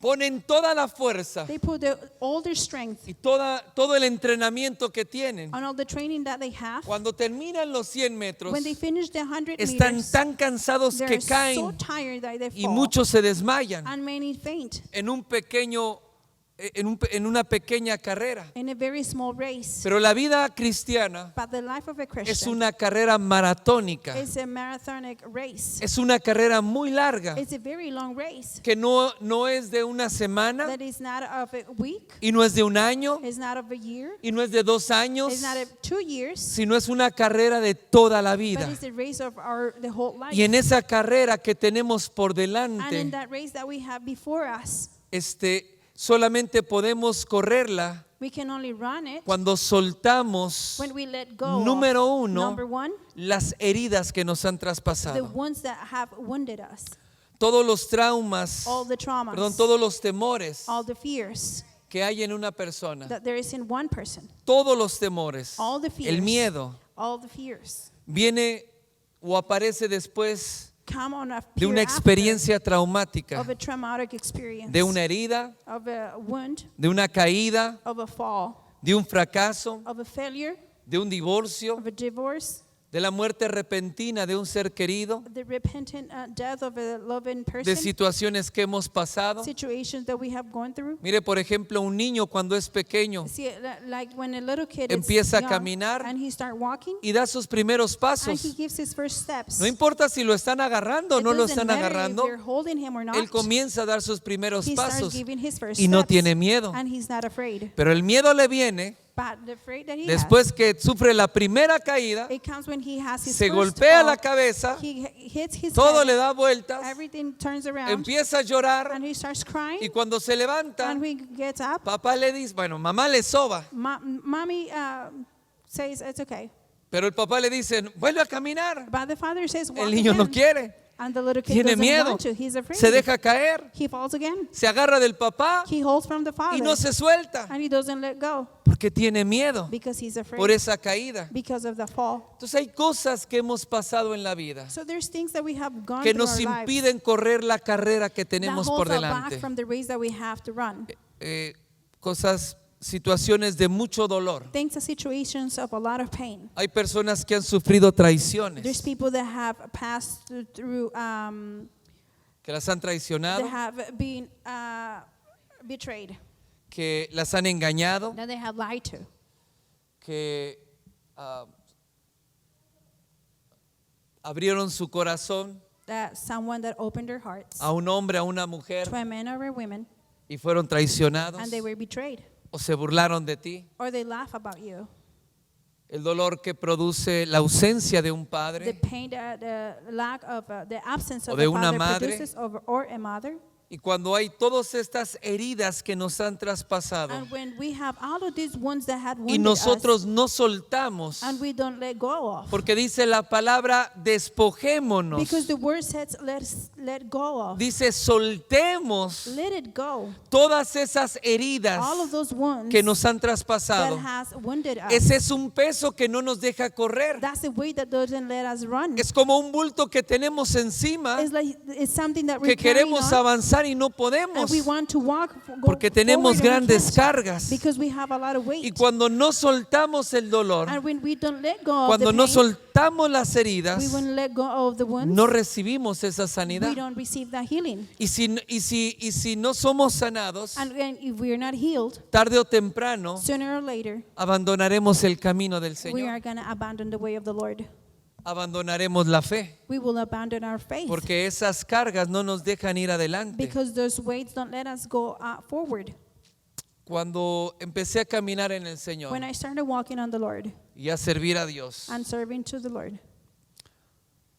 [SPEAKER 1] ponen toda la fuerza
[SPEAKER 2] they put all their strength
[SPEAKER 1] y todo el entrenamiento que tienen.
[SPEAKER 2] on all the training that they have.
[SPEAKER 1] Cuando terminan los 100 metros,
[SPEAKER 2] When they finish the 100
[SPEAKER 1] están
[SPEAKER 2] meters,
[SPEAKER 1] tan cansados que
[SPEAKER 2] they're so
[SPEAKER 1] caen
[SPEAKER 2] tired that they
[SPEAKER 1] y
[SPEAKER 2] fall.
[SPEAKER 1] muchos se desmayan
[SPEAKER 2] And many faint
[SPEAKER 1] en una pequeña carrera.
[SPEAKER 2] in a very small race.
[SPEAKER 1] Pero la vida cristiana
[SPEAKER 2] But the life of a
[SPEAKER 1] es
[SPEAKER 2] Christian
[SPEAKER 1] una carrera maratónica.
[SPEAKER 2] is a marathonic race.
[SPEAKER 1] Es una carrera muy larga
[SPEAKER 2] It's a very long race
[SPEAKER 1] que no es de una semana
[SPEAKER 2] that is not of a week,
[SPEAKER 1] y no es de un año
[SPEAKER 2] it's not of a year,
[SPEAKER 1] y no es de 2 años,
[SPEAKER 2] it's not of 2 years,
[SPEAKER 1] sino es una carrera de toda la
[SPEAKER 2] but
[SPEAKER 1] vida.
[SPEAKER 2] it's the race of the whole life.
[SPEAKER 1] Y en esa carrera que tenemos por
[SPEAKER 2] And in
[SPEAKER 1] delante,
[SPEAKER 2] that race that we have before us,
[SPEAKER 1] solamente podemos correrla
[SPEAKER 2] we can only run it
[SPEAKER 1] cuando soltamos,
[SPEAKER 2] when we let go
[SPEAKER 1] número
[SPEAKER 2] of,
[SPEAKER 1] uno,
[SPEAKER 2] number one,
[SPEAKER 1] las heridas que nos han
[SPEAKER 2] the
[SPEAKER 1] traspasado.
[SPEAKER 2] ones that have wounded us,
[SPEAKER 1] Todos los traumas,
[SPEAKER 2] all the traumas,
[SPEAKER 1] todos los temores
[SPEAKER 2] all the fears
[SPEAKER 1] que hay en una persona,
[SPEAKER 2] that there is in one person,
[SPEAKER 1] todos los temores,
[SPEAKER 2] all the fears,
[SPEAKER 1] el miedo,
[SPEAKER 2] all the fears
[SPEAKER 1] viene o aparece después
[SPEAKER 2] come on
[SPEAKER 1] de una experiencia traumática,
[SPEAKER 2] of a traumatic experience,
[SPEAKER 1] de una herida,
[SPEAKER 2] of a wound,
[SPEAKER 1] de una caída,
[SPEAKER 2] of a fall,
[SPEAKER 1] de un fracaso,
[SPEAKER 2] of a failure,
[SPEAKER 1] de un divorcio,
[SPEAKER 2] of a divorce,
[SPEAKER 1] de la muerte repentina de un ser querido,
[SPEAKER 2] the repentant death of a loving
[SPEAKER 1] de
[SPEAKER 2] person,
[SPEAKER 1] situaciones que hemos pasado.
[SPEAKER 2] situations that we have gone through.
[SPEAKER 1] Mire, por ejemplo, un niño cuando es pequeño
[SPEAKER 2] See, like when a little kid
[SPEAKER 1] empieza a
[SPEAKER 2] is young
[SPEAKER 1] caminar
[SPEAKER 2] and he start walking
[SPEAKER 1] y da sus primeros
[SPEAKER 2] and
[SPEAKER 1] pasos.
[SPEAKER 2] he gives his first steps.
[SPEAKER 1] No importa si lo están agarrando o
[SPEAKER 2] It
[SPEAKER 1] no lo
[SPEAKER 2] doesn't
[SPEAKER 1] están
[SPEAKER 2] matter
[SPEAKER 1] agarrando,
[SPEAKER 2] if they're holding him or not.
[SPEAKER 1] él comienza a dar sus primeros
[SPEAKER 2] He starts
[SPEAKER 1] pasos
[SPEAKER 2] giving his first
[SPEAKER 1] y no
[SPEAKER 2] steps,
[SPEAKER 1] tiene miedo.
[SPEAKER 2] and he's not afraid.
[SPEAKER 1] Pero el miedo le viene
[SPEAKER 2] But the afraid that he
[SPEAKER 1] después que sufre la primera caída,
[SPEAKER 2] has, it comes when he has his
[SPEAKER 1] se
[SPEAKER 2] first
[SPEAKER 1] golpea
[SPEAKER 2] fall,
[SPEAKER 1] la cabeza,
[SPEAKER 2] he hits his
[SPEAKER 1] todo
[SPEAKER 2] head,
[SPEAKER 1] le da vueltas,
[SPEAKER 2] everything turns around,
[SPEAKER 1] empieza a llorar
[SPEAKER 2] and he starts crying,
[SPEAKER 1] y cuando se levanta,
[SPEAKER 2] and he gets up.
[SPEAKER 1] papá le dice, bueno, mamá le soba,
[SPEAKER 2] Mommy says it's okay.
[SPEAKER 1] pero el papá le dice, vuelve a caminar.
[SPEAKER 2] But the father says, walk
[SPEAKER 1] El niño no
[SPEAKER 2] again.
[SPEAKER 1] quiere,
[SPEAKER 2] And the little kid
[SPEAKER 1] tiene
[SPEAKER 2] doesn't
[SPEAKER 1] miedo,
[SPEAKER 2] want to. He's afraid.
[SPEAKER 1] se deja caer,
[SPEAKER 2] He falls again.
[SPEAKER 1] se agarra del papá
[SPEAKER 2] He holds from the father.
[SPEAKER 1] y no se suelta
[SPEAKER 2] And he doesn't let go
[SPEAKER 1] porque tiene miedo
[SPEAKER 2] because he's afraid.
[SPEAKER 1] por esa caída.
[SPEAKER 2] Because of the fall.
[SPEAKER 1] Entonces hay cosas que hemos pasado en la vida
[SPEAKER 2] So there's things that we have gone
[SPEAKER 1] que
[SPEAKER 2] through
[SPEAKER 1] nos
[SPEAKER 2] our lives
[SPEAKER 1] impiden correr la carrera que
[SPEAKER 2] that
[SPEAKER 1] tenemos
[SPEAKER 2] holds
[SPEAKER 1] por
[SPEAKER 2] us back
[SPEAKER 1] delante.
[SPEAKER 2] from the race that we have to run.
[SPEAKER 1] Situaciones de mucho dolor.
[SPEAKER 2] Things are situations of a lot of pain.
[SPEAKER 1] Hay personas que han sufrido
[SPEAKER 2] There's
[SPEAKER 1] traiciones,
[SPEAKER 2] people that have passed through,
[SPEAKER 1] que las han
[SPEAKER 2] that
[SPEAKER 1] traicionado,
[SPEAKER 2] have been betrayed,
[SPEAKER 1] que las han engañado,
[SPEAKER 2] that they have lied to,
[SPEAKER 1] que abrieron su corazón
[SPEAKER 2] that someone that opened their hearts
[SPEAKER 1] a un hombre, a una mujer
[SPEAKER 2] to a man or a woman,
[SPEAKER 1] y fueron traicionados
[SPEAKER 2] and they were betrayed,
[SPEAKER 1] o se burlaron de ti.
[SPEAKER 2] or they laugh about you.
[SPEAKER 1] El dolor que produce la ausencia de un
[SPEAKER 2] The
[SPEAKER 1] padre
[SPEAKER 2] pain, the lack of, the absence
[SPEAKER 1] O
[SPEAKER 2] of
[SPEAKER 1] de
[SPEAKER 2] a
[SPEAKER 1] una
[SPEAKER 2] father
[SPEAKER 1] madre.
[SPEAKER 2] produces or a mother.
[SPEAKER 1] y cuando hay todas estas heridas que nos han traspasado
[SPEAKER 2] And when we have all of these ones that had
[SPEAKER 1] y
[SPEAKER 2] wounded
[SPEAKER 1] nosotros
[SPEAKER 2] us,
[SPEAKER 1] no soltamos,
[SPEAKER 2] and we don't let go of.
[SPEAKER 1] porque dice la palabra despojémonos,
[SPEAKER 2] Because the word says, let's let go of.
[SPEAKER 1] dice soltemos
[SPEAKER 2] Let it go.
[SPEAKER 1] todas esas heridas
[SPEAKER 2] All of those wounds
[SPEAKER 1] que nos han
[SPEAKER 2] that
[SPEAKER 1] traspasado.
[SPEAKER 2] has wounded us.
[SPEAKER 1] Ese es un peso que no nos deja correr.
[SPEAKER 2] That's the way that doesn't let us run.
[SPEAKER 1] Es como un bulto que tenemos encima
[SPEAKER 2] It's something that
[SPEAKER 1] que
[SPEAKER 2] we're carrying
[SPEAKER 1] queremos
[SPEAKER 2] on,
[SPEAKER 1] avanzar y no podemos
[SPEAKER 2] and we want to walk, go
[SPEAKER 1] porque tenemos
[SPEAKER 2] forward and we
[SPEAKER 1] grandes
[SPEAKER 2] can't
[SPEAKER 1] cargas.
[SPEAKER 2] because we have a lot of
[SPEAKER 1] Y
[SPEAKER 2] weight.
[SPEAKER 1] cuando no soltamos el dolor,
[SPEAKER 2] And when we don't let go of
[SPEAKER 1] cuando
[SPEAKER 2] the
[SPEAKER 1] no
[SPEAKER 2] pain,
[SPEAKER 1] soltamos las
[SPEAKER 2] we
[SPEAKER 1] heridas,
[SPEAKER 2] won't let go of the wounds.
[SPEAKER 1] no recibimos esa
[SPEAKER 2] We
[SPEAKER 1] sanidad.
[SPEAKER 2] don't receive that healing.
[SPEAKER 1] Y si no somos sanados,
[SPEAKER 2] And if we are not healed,
[SPEAKER 1] tarde o temprano
[SPEAKER 2] sooner or later,
[SPEAKER 1] abandonaremos el camino del
[SPEAKER 2] we
[SPEAKER 1] Señor.
[SPEAKER 2] are going to abandon the way of the Lord.
[SPEAKER 1] Abandonaremos la fe,
[SPEAKER 2] We will abandon our faith
[SPEAKER 1] porque esas cargas no nos dejan ir adelante.
[SPEAKER 2] because those weights don't let us go forward.
[SPEAKER 1] Cuando empecé a caminar en el Señor
[SPEAKER 2] When I started walking on the Lord
[SPEAKER 1] y a servir a Dios,
[SPEAKER 2] and serving to the Lord,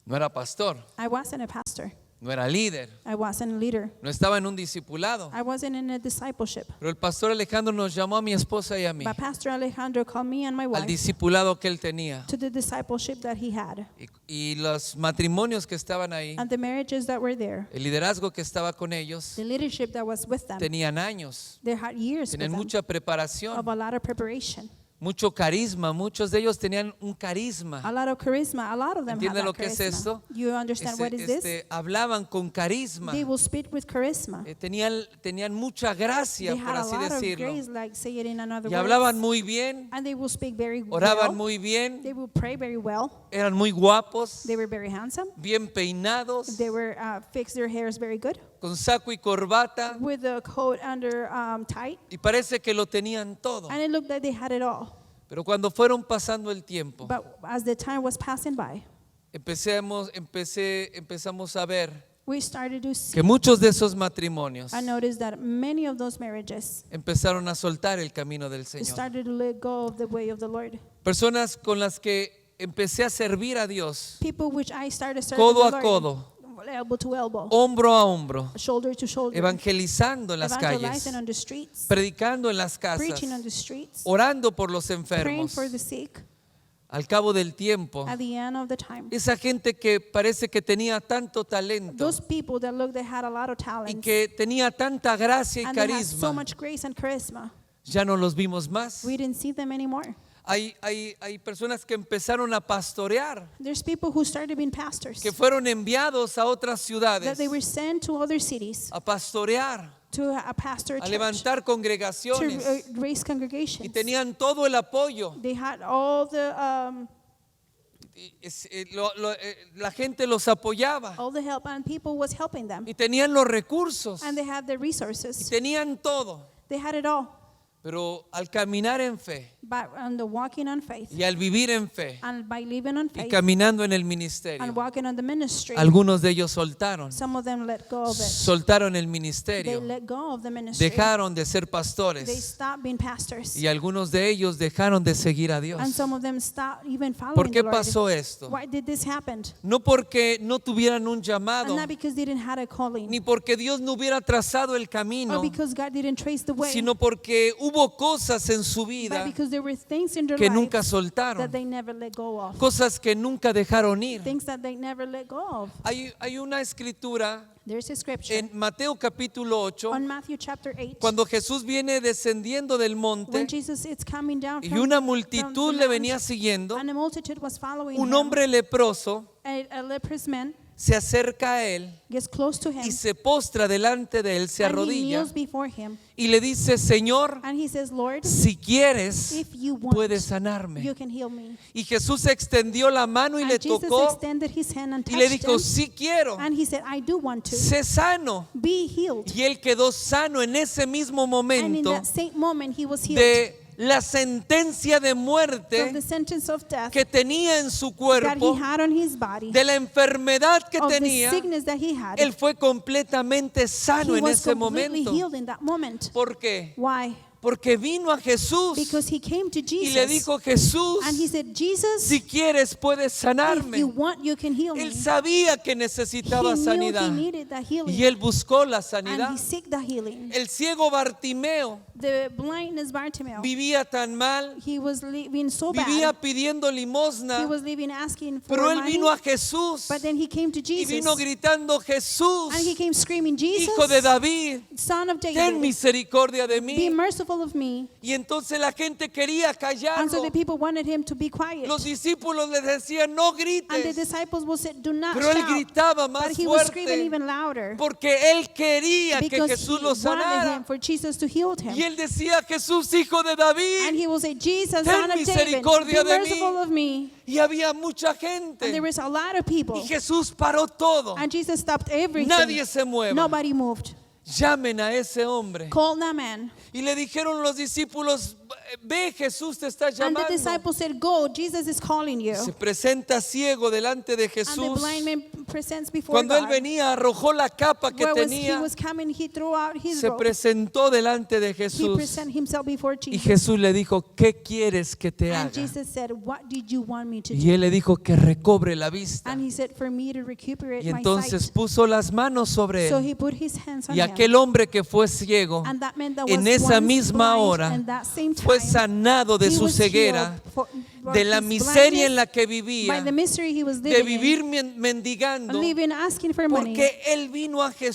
[SPEAKER 1] no era pastor,
[SPEAKER 2] I wasn't a pastor.
[SPEAKER 1] no era líder,
[SPEAKER 2] I wasn't a leader.
[SPEAKER 1] no estaba en un discipulado.
[SPEAKER 2] I wasn't in a discipleship.
[SPEAKER 1] Pero el pastor Alejandro nos llamó a mi esposa y a mí
[SPEAKER 2] But Pastor Alejandro called me and my
[SPEAKER 1] al
[SPEAKER 2] wife
[SPEAKER 1] discipulado que él tenía.
[SPEAKER 2] to the discipleship that he had
[SPEAKER 1] Y los matrimonios que estaban ahí,
[SPEAKER 2] and the marriages that were there,
[SPEAKER 1] el liderazgo que estaba con ellos,
[SPEAKER 2] the leadership that was with them.
[SPEAKER 1] tenían años,
[SPEAKER 2] They had years with
[SPEAKER 1] tenían
[SPEAKER 2] them
[SPEAKER 1] mucha
[SPEAKER 2] of
[SPEAKER 1] preparación,
[SPEAKER 2] a lot of preparation,
[SPEAKER 1] mucho carisma. Muchos de ellos tenían un carisma.
[SPEAKER 2] a lot of charisma. A lot of them have
[SPEAKER 1] ¿Entienden
[SPEAKER 2] that
[SPEAKER 1] lo que es
[SPEAKER 2] charisma.
[SPEAKER 1] esto?
[SPEAKER 2] You understand what is this?
[SPEAKER 1] Hablaban con carisma.
[SPEAKER 2] They will speak with charisma.
[SPEAKER 1] Tenían mucha gracia,
[SPEAKER 2] They
[SPEAKER 1] por
[SPEAKER 2] had a
[SPEAKER 1] así
[SPEAKER 2] lot of
[SPEAKER 1] decirlo.
[SPEAKER 2] grace, like say it in another
[SPEAKER 1] Y
[SPEAKER 2] words.
[SPEAKER 1] hablaban muy bien,
[SPEAKER 2] And they will speak very
[SPEAKER 1] oraban
[SPEAKER 2] well.
[SPEAKER 1] muy bien,
[SPEAKER 2] They will pray very well.
[SPEAKER 1] eran muy guapos,
[SPEAKER 2] They were very handsome.
[SPEAKER 1] bien peinados,
[SPEAKER 2] They were fixed their hairs very good,
[SPEAKER 1] con saco y corbata,
[SPEAKER 2] with the coat under tight,
[SPEAKER 1] y parece que lo tenían todo.
[SPEAKER 2] and it looked like they had it all.
[SPEAKER 1] Pero cuando fueron pasando el tiempo,
[SPEAKER 2] But as the time was passing by,
[SPEAKER 1] empezamos a ver
[SPEAKER 2] we started to see
[SPEAKER 1] que muchos de esos matrimonios
[SPEAKER 2] and noticed that many of those marriages
[SPEAKER 1] empezaron a soltar el camino del Señor.
[SPEAKER 2] started to let go of the way of the Lord.
[SPEAKER 1] Personas con las que empecé a servir a Dios,
[SPEAKER 2] People which I started serving
[SPEAKER 1] codo
[SPEAKER 2] the
[SPEAKER 1] a
[SPEAKER 2] Lord,
[SPEAKER 1] codo,
[SPEAKER 2] elbow to elbow,
[SPEAKER 1] hombro a hombro,
[SPEAKER 2] shoulder to shoulder,
[SPEAKER 1] evangelizando en las calles,
[SPEAKER 2] evangelizing on the streets,
[SPEAKER 1] predicando en las casas,
[SPEAKER 2] preaching on the streets,
[SPEAKER 1] orando por los
[SPEAKER 2] praying
[SPEAKER 1] enfermos.
[SPEAKER 2] for the sick.
[SPEAKER 1] Al cabo del tiempo,
[SPEAKER 2] At the end of the time,
[SPEAKER 1] esa gente que parece que tenía tanto talento
[SPEAKER 2] those people that looked they had a lot of
[SPEAKER 1] y
[SPEAKER 2] talent
[SPEAKER 1] que tenía tanta gracia y
[SPEAKER 2] and they had so
[SPEAKER 1] carisma,
[SPEAKER 2] much grace and charisma,
[SPEAKER 1] ya no los vimos más.
[SPEAKER 2] we didn't see them anymore.
[SPEAKER 1] Hay personas que empezaron a pastorear,
[SPEAKER 2] There's people who started being pastors,
[SPEAKER 1] que fueron enviados a otras
[SPEAKER 2] that
[SPEAKER 1] ciudades
[SPEAKER 2] they were sent to other cities
[SPEAKER 1] a pastorear,
[SPEAKER 2] to a pastor
[SPEAKER 1] a
[SPEAKER 2] church,
[SPEAKER 1] levantar
[SPEAKER 2] to
[SPEAKER 1] congregaciones
[SPEAKER 2] raise
[SPEAKER 1] y
[SPEAKER 2] congregations.
[SPEAKER 1] tenían todo el apoyo
[SPEAKER 2] They had all the
[SPEAKER 1] la gente los apoyaba
[SPEAKER 2] All the help and people was helping them.
[SPEAKER 1] y tenían los recursos
[SPEAKER 2] And they had the
[SPEAKER 1] y
[SPEAKER 2] resources.
[SPEAKER 1] tenían todo.
[SPEAKER 2] They had it all.
[SPEAKER 1] Pero al caminar en fe
[SPEAKER 2] But on the walking on faith
[SPEAKER 1] y al vivir en fe
[SPEAKER 2] and by living on
[SPEAKER 1] y
[SPEAKER 2] faith
[SPEAKER 1] caminando en el
[SPEAKER 2] and
[SPEAKER 1] ministerio,
[SPEAKER 2] walking on the ministry,
[SPEAKER 1] algunos de ellos soltaron.
[SPEAKER 2] some of them let go of it.
[SPEAKER 1] Soltaron el
[SPEAKER 2] They
[SPEAKER 1] ministerio,
[SPEAKER 2] let go of the ministry.
[SPEAKER 1] dejaron de ser
[SPEAKER 2] They
[SPEAKER 1] pastores
[SPEAKER 2] stopped being pastors.
[SPEAKER 1] y algunos de ellos dejaron de seguir a Dios.
[SPEAKER 2] And some of them stopped even following
[SPEAKER 1] ¿Por
[SPEAKER 2] the
[SPEAKER 1] qué
[SPEAKER 2] Lord.
[SPEAKER 1] pasó esto?
[SPEAKER 2] Why did this happen?
[SPEAKER 1] No porque no tuvieran un llamado,
[SPEAKER 2] And not because they didn't have a calling,
[SPEAKER 1] ni porque Dios no hubiera trazado el
[SPEAKER 2] or
[SPEAKER 1] camino,
[SPEAKER 2] because God didn't trace the way,
[SPEAKER 1] sino porque hubo cosas en su
[SPEAKER 2] but
[SPEAKER 1] vida
[SPEAKER 2] because there were things in their
[SPEAKER 1] que
[SPEAKER 2] lives
[SPEAKER 1] nunca
[SPEAKER 2] that
[SPEAKER 1] soltaron,
[SPEAKER 2] they never let go of.
[SPEAKER 1] cosas que nunca dejaron ir.
[SPEAKER 2] Things that they never let go of.
[SPEAKER 1] Hay una escritura
[SPEAKER 2] There's a scripture
[SPEAKER 1] en Mateo capítulo 8,
[SPEAKER 2] on Matthew chapter 8
[SPEAKER 1] cuando Jesús viene descendiendo del monte
[SPEAKER 2] when Jesus is coming down
[SPEAKER 1] y
[SPEAKER 2] from,
[SPEAKER 1] una
[SPEAKER 2] from
[SPEAKER 1] multitud
[SPEAKER 2] the
[SPEAKER 1] le
[SPEAKER 2] mountain,
[SPEAKER 1] venía siguiendo.
[SPEAKER 2] and a multitude was following
[SPEAKER 1] Un
[SPEAKER 2] him.
[SPEAKER 1] hombre leproso
[SPEAKER 2] A leprous man
[SPEAKER 1] se acerca a él
[SPEAKER 2] gets close to him
[SPEAKER 1] y se postra delante de él, se
[SPEAKER 2] and he
[SPEAKER 1] arrodilla
[SPEAKER 2] kneels before him
[SPEAKER 1] y le dice: Señor,
[SPEAKER 2] and he says, Lord,
[SPEAKER 1] si quieres,
[SPEAKER 2] if you want,
[SPEAKER 1] puedes sanarme.
[SPEAKER 2] you can heal me.
[SPEAKER 1] Y Jesús extendió la mano y
[SPEAKER 2] And
[SPEAKER 1] le
[SPEAKER 2] Jesus
[SPEAKER 1] tocó
[SPEAKER 2] extended his hand and
[SPEAKER 1] y le
[SPEAKER 2] touched
[SPEAKER 1] dijo:
[SPEAKER 2] him,
[SPEAKER 1] sí quiero,
[SPEAKER 2] and he said, I do want to.
[SPEAKER 1] sé sano.
[SPEAKER 2] Be healed.
[SPEAKER 1] Y él quedó sano en ese mismo
[SPEAKER 2] And in
[SPEAKER 1] momento
[SPEAKER 2] that same moment he was healed
[SPEAKER 1] de la sentencia de
[SPEAKER 2] from
[SPEAKER 1] muerte
[SPEAKER 2] the sentence of death
[SPEAKER 1] que tenía en su
[SPEAKER 2] that he
[SPEAKER 1] cuerpo,
[SPEAKER 2] had on his body,
[SPEAKER 1] de la enfermedad que
[SPEAKER 2] of the
[SPEAKER 1] tenía.
[SPEAKER 2] sickness that he had.
[SPEAKER 1] Él fue completamente sano
[SPEAKER 2] He
[SPEAKER 1] en
[SPEAKER 2] was
[SPEAKER 1] ese
[SPEAKER 2] completely
[SPEAKER 1] momento.
[SPEAKER 2] healed in that moment.
[SPEAKER 1] ¿Por qué?
[SPEAKER 2] Why?
[SPEAKER 1] Porque vino a Jesús
[SPEAKER 2] Because he came to
[SPEAKER 1] y le
[SPEAKER 2] Jesus
[SPEAKER 1] dijo: Jesús,
[SPEAKER 2] and he said, Jesus,
[SPEAKER 1] si quieres puedes
[SPEAKER 2] if you
[SPEAKER 1] sanarme.
[SPEAKER 2] want, you can heal me.
[SPEAKER 1] Él sabía que
[SPEAKER 2] He
[SPEAKER 1] necesitaba
[SPEAKER 2] knew
[SPEAKER 1] sanidad
[SPEAKER 2] he needed that healing,
[SPEAKER 1] y él buscó la
[SPEAKER 2] and
[SPEAKER 1] sanidad.
[SPEAKER 2] he seek the healing.
[SPEAKER 1] El ciego Bartimeo
[SPEAKER 2] The blindness Bartimaeus,
[SPEAKER 1] vivía tan mal,
[SPEAKER 2] he was living so
[SPEAKER 1] vivía
[SPEAKER 2] bad.
[SPEAKER 1] pidiendo
[SPEAKER 2] He
[SPEAKER 1] limosna,
[SPEAKER 2] was living asking for
[SPEAKER 1] pero él
[SPEAKER 2] money,
[SPEAKER 1] vino a Jesús
[SPEAKER 2] but then he came to
[SPEAKER 1] y
[SPEAKER 2] Jesus,
[SPEAKER 1] vino gritando: Jesús,
[SPEAKER 2] and he came screaming, Jesus,
[SPEAKER 1] Hijo de David,
[SPEAKER 2] Son of
[SPEAKER 1] ten
[SPEAKER 2] David,
[SPEAKER 1] misericordia de
[SPEAKER 2] be
[SPEAKER 1] mí.
[SPEAKER 2] merciful of me.
[SPEAKER 1] Y entonces la gente quería
[SPEAKER 2] And
[SPEAKER 1] callarlo.
[SPEAKER 2] so the people wanted him to be quiet.
[SPEAKER 1] Los discípulos le decían: no
[SPEAKER 2] And the
[SPEAKER 1] grites.
[SPEAKER 2] disciples will say, do not
[SPEAKER 1] Pero él
[SPEAKER 2] shout.
[SPEAKER 1] gritaba
[SPEAKER 2] But
[SPEAKER 1] más
[SPEAKER 2] he was screaming
[SPEAKER 1] fuerte
[SPEAKER 2] even louder
[SPEAKER 1] porque él quería que
[SPEAKER 2] because
[SPEAKER 1] Jesús
[SPEAKER 2] he
[SPEAKER 1] lo
[SPEAKER 2] wanted
[SPEAKER 1] sanara.
[SPEAKER 2] him, for Jesus to heal him.
[SPEAKER 1] Y él decía: Jesús, Hijo de
[SPEAKER 2] And
[SPEAKER 1] David.
[SPEAKER 2] he will say, Jesus,
[SPEAKER 1] Ten
[SPEAKER 2] Son of David, be
[SPEAKER 1] misericordia de mí.
[SPEAKER 2] merciful of me.
[SPEAKER 1] Y había mucha
[SPEAKER 2] And
[SPEAKER 1] gente.
[SPEAKER 2] there was a lot of people.
[SPEAKER 1] Y Jesús paró todo.
[SPEAKER 2] And Jesus stopped everything.
[SPEAKER 1] Nadie se mueva.
[SPEAKER 2] Nobody moved.
[SPEAKER 1] Llamen a ese hombre.
[SPEAKER 2] Call that man.
[SPEAKER 1] Y le dijeron los discípulos: ve, Jesús te está
[SPEAKER 2] And the
[SPEAKER 1] llamando.
[SPEAKER 2] disciples said, go, Jesus is calling you.
[SPEAKER 1] Se presenta ciego delante de
[SPEAKER 2] And the
[SPEAKER 1] Jesús.
[SPEAKER 2] blind man presents before
[SPEAKER 1] Cuando él
[SPEAKER 2] God.
[SPEAKER 1] venía, arrojó la capa que
[SPEAKER 2] Where he
[SPEAKER 1] tenía.
[SPEAKER 2] was coming, he threw out his
[SPEAKER 1] Se
[SPEAKER 2] robe.
[SPEAKER 1] presentó delante de
[SPEAKER 2] He
[SPEAKER 1] Jesús.
[SPEAKER 2] presented himself before
[SPEAKER 1] Y
[SPEAKER 2] Jesus.
[SPEAKER 1] Jesús le dijo: ¿qué quieres que te
[SPEAKER 2] And
[SPEAKER 1] haga?
[SPEAKER 2] Jesus said, what did you want me to do?
[SPEAKER 1] Y él le dijo: que recobre la vista.
[SPEAKER 2] And he said, for me to recuperate
[SPEAKER 1] Y
[SPEAKER 2] my
[SPEAKER 1] entonces
[SPEAKER 2] sight.
[SPEAKER 1] puso las manos sobre
[SPEAKER 2] So
[SPEAKER 1] él.
[SPEAKER 2] he put his hands on
[SPEAKER 1] Y
[SPEAKER 2] him.
[SPEAKER 1] aquel hombre que fue ciego,
[SPEAKER 2] And that man that
[SPEAKER 1] en
[SPEAKER 2] was
[SPEAKER 1] esa
[SPEAKER 2] once
[SPEAKER 1] misma
[SPEAKER 2] blind,
[SPEAKER 1] hora,
[SPEAKER 2] and that same
[SPEAKER 1] fue
[SPEAKER 2] time,
[SPEAKER 1] sanado de
[SPEAKER 2] he
[SPEAKER 1] su
[SPEAKER 2] was
[SPEAKER 1] ceguera,
[SPEAKER 2] healed for
[SPEAKER 1] de la
[SPEAKER 2] his
[SPEAKER 1] miseria en
[SPEAKER 2] blindness,
[SPEAKER 1] la que
[SPEAKER 2] by
[SPEAKER 1] vivía,
[SPEAKER 2] the misery he was
[SPEAKER 1] de
[SPEAKER 2] living
[SPEAKER 1] vivir
[SPEAKER 2] in,
[SPEAKER 1] mendigando,
[SPEAKER 2] living asking for money,
[SPEAKER 1] porque él vino a
[SPEAKER 2] because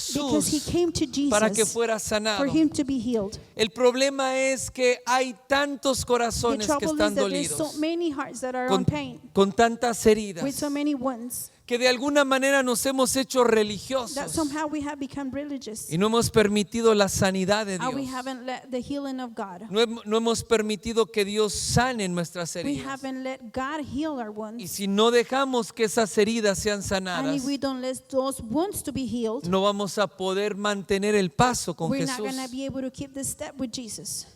[SPEAKER 2] he
[SPEAKER 1] Jesús
[SPEAKER 2] came to
[SPEAKER 1] para que
[SPEAKER 2] Jesus
[SPEAKER 1] fuera sanado.
[SPEAKER 2] for him to be healed.
[SPEAKER 1] El problema es que hay tantos
[SPEAKER 2] The
[SPEAKER 1] corazones que
[SPEAKER 2] trouble is
[SPEAKER 1] están
[SPEAKER 2] that there's so
[SPEAKER 1] dolidos,
[SPEAKER 2] many hearts that are on
[SPEAKER 1] con,
[SPEAKER 2] pain,
[SPEAKER 1] con tantas heridas,
[SPEAKER 2] with so many wounds,
[SPEAKER 1] que de alguna manera nos hemos hecho
[SPEAKER 2] that
[SPEAKER 1] religiosos
[SPEAKER 2] somehow we have become religious,
[SPEAKER 1] y no hemos permitido la sanidad de
[SPEAKER 2] and we
[SPEAKER 1] Dios.
[SPEAKER 2] haven't let the healing of God.
[SPEAKER 1] No hemos permitido que Dios sane nuestras
[SPEAKER 2] We
[SPEAKER 1] heridas.
[SPEAKER 2] haven't let God heal our
[SPEAKER 1] Y
[SPEAKER 2] wounds.
[SPEAKER 1] si no dejamos que esas heridas sean
[SPEAKER 2] And
[SPEAKER 1] sanadas,
[SPEAKER 2] if we don't let those wounds to be healed,
[SPEAKER 1] no vamos a poder mantener el paso con
[SPEAKER 2] we're not
[SPEAKER 1] Jesús.
[SPEAKER 2] going to be able to keep the step with Jesus.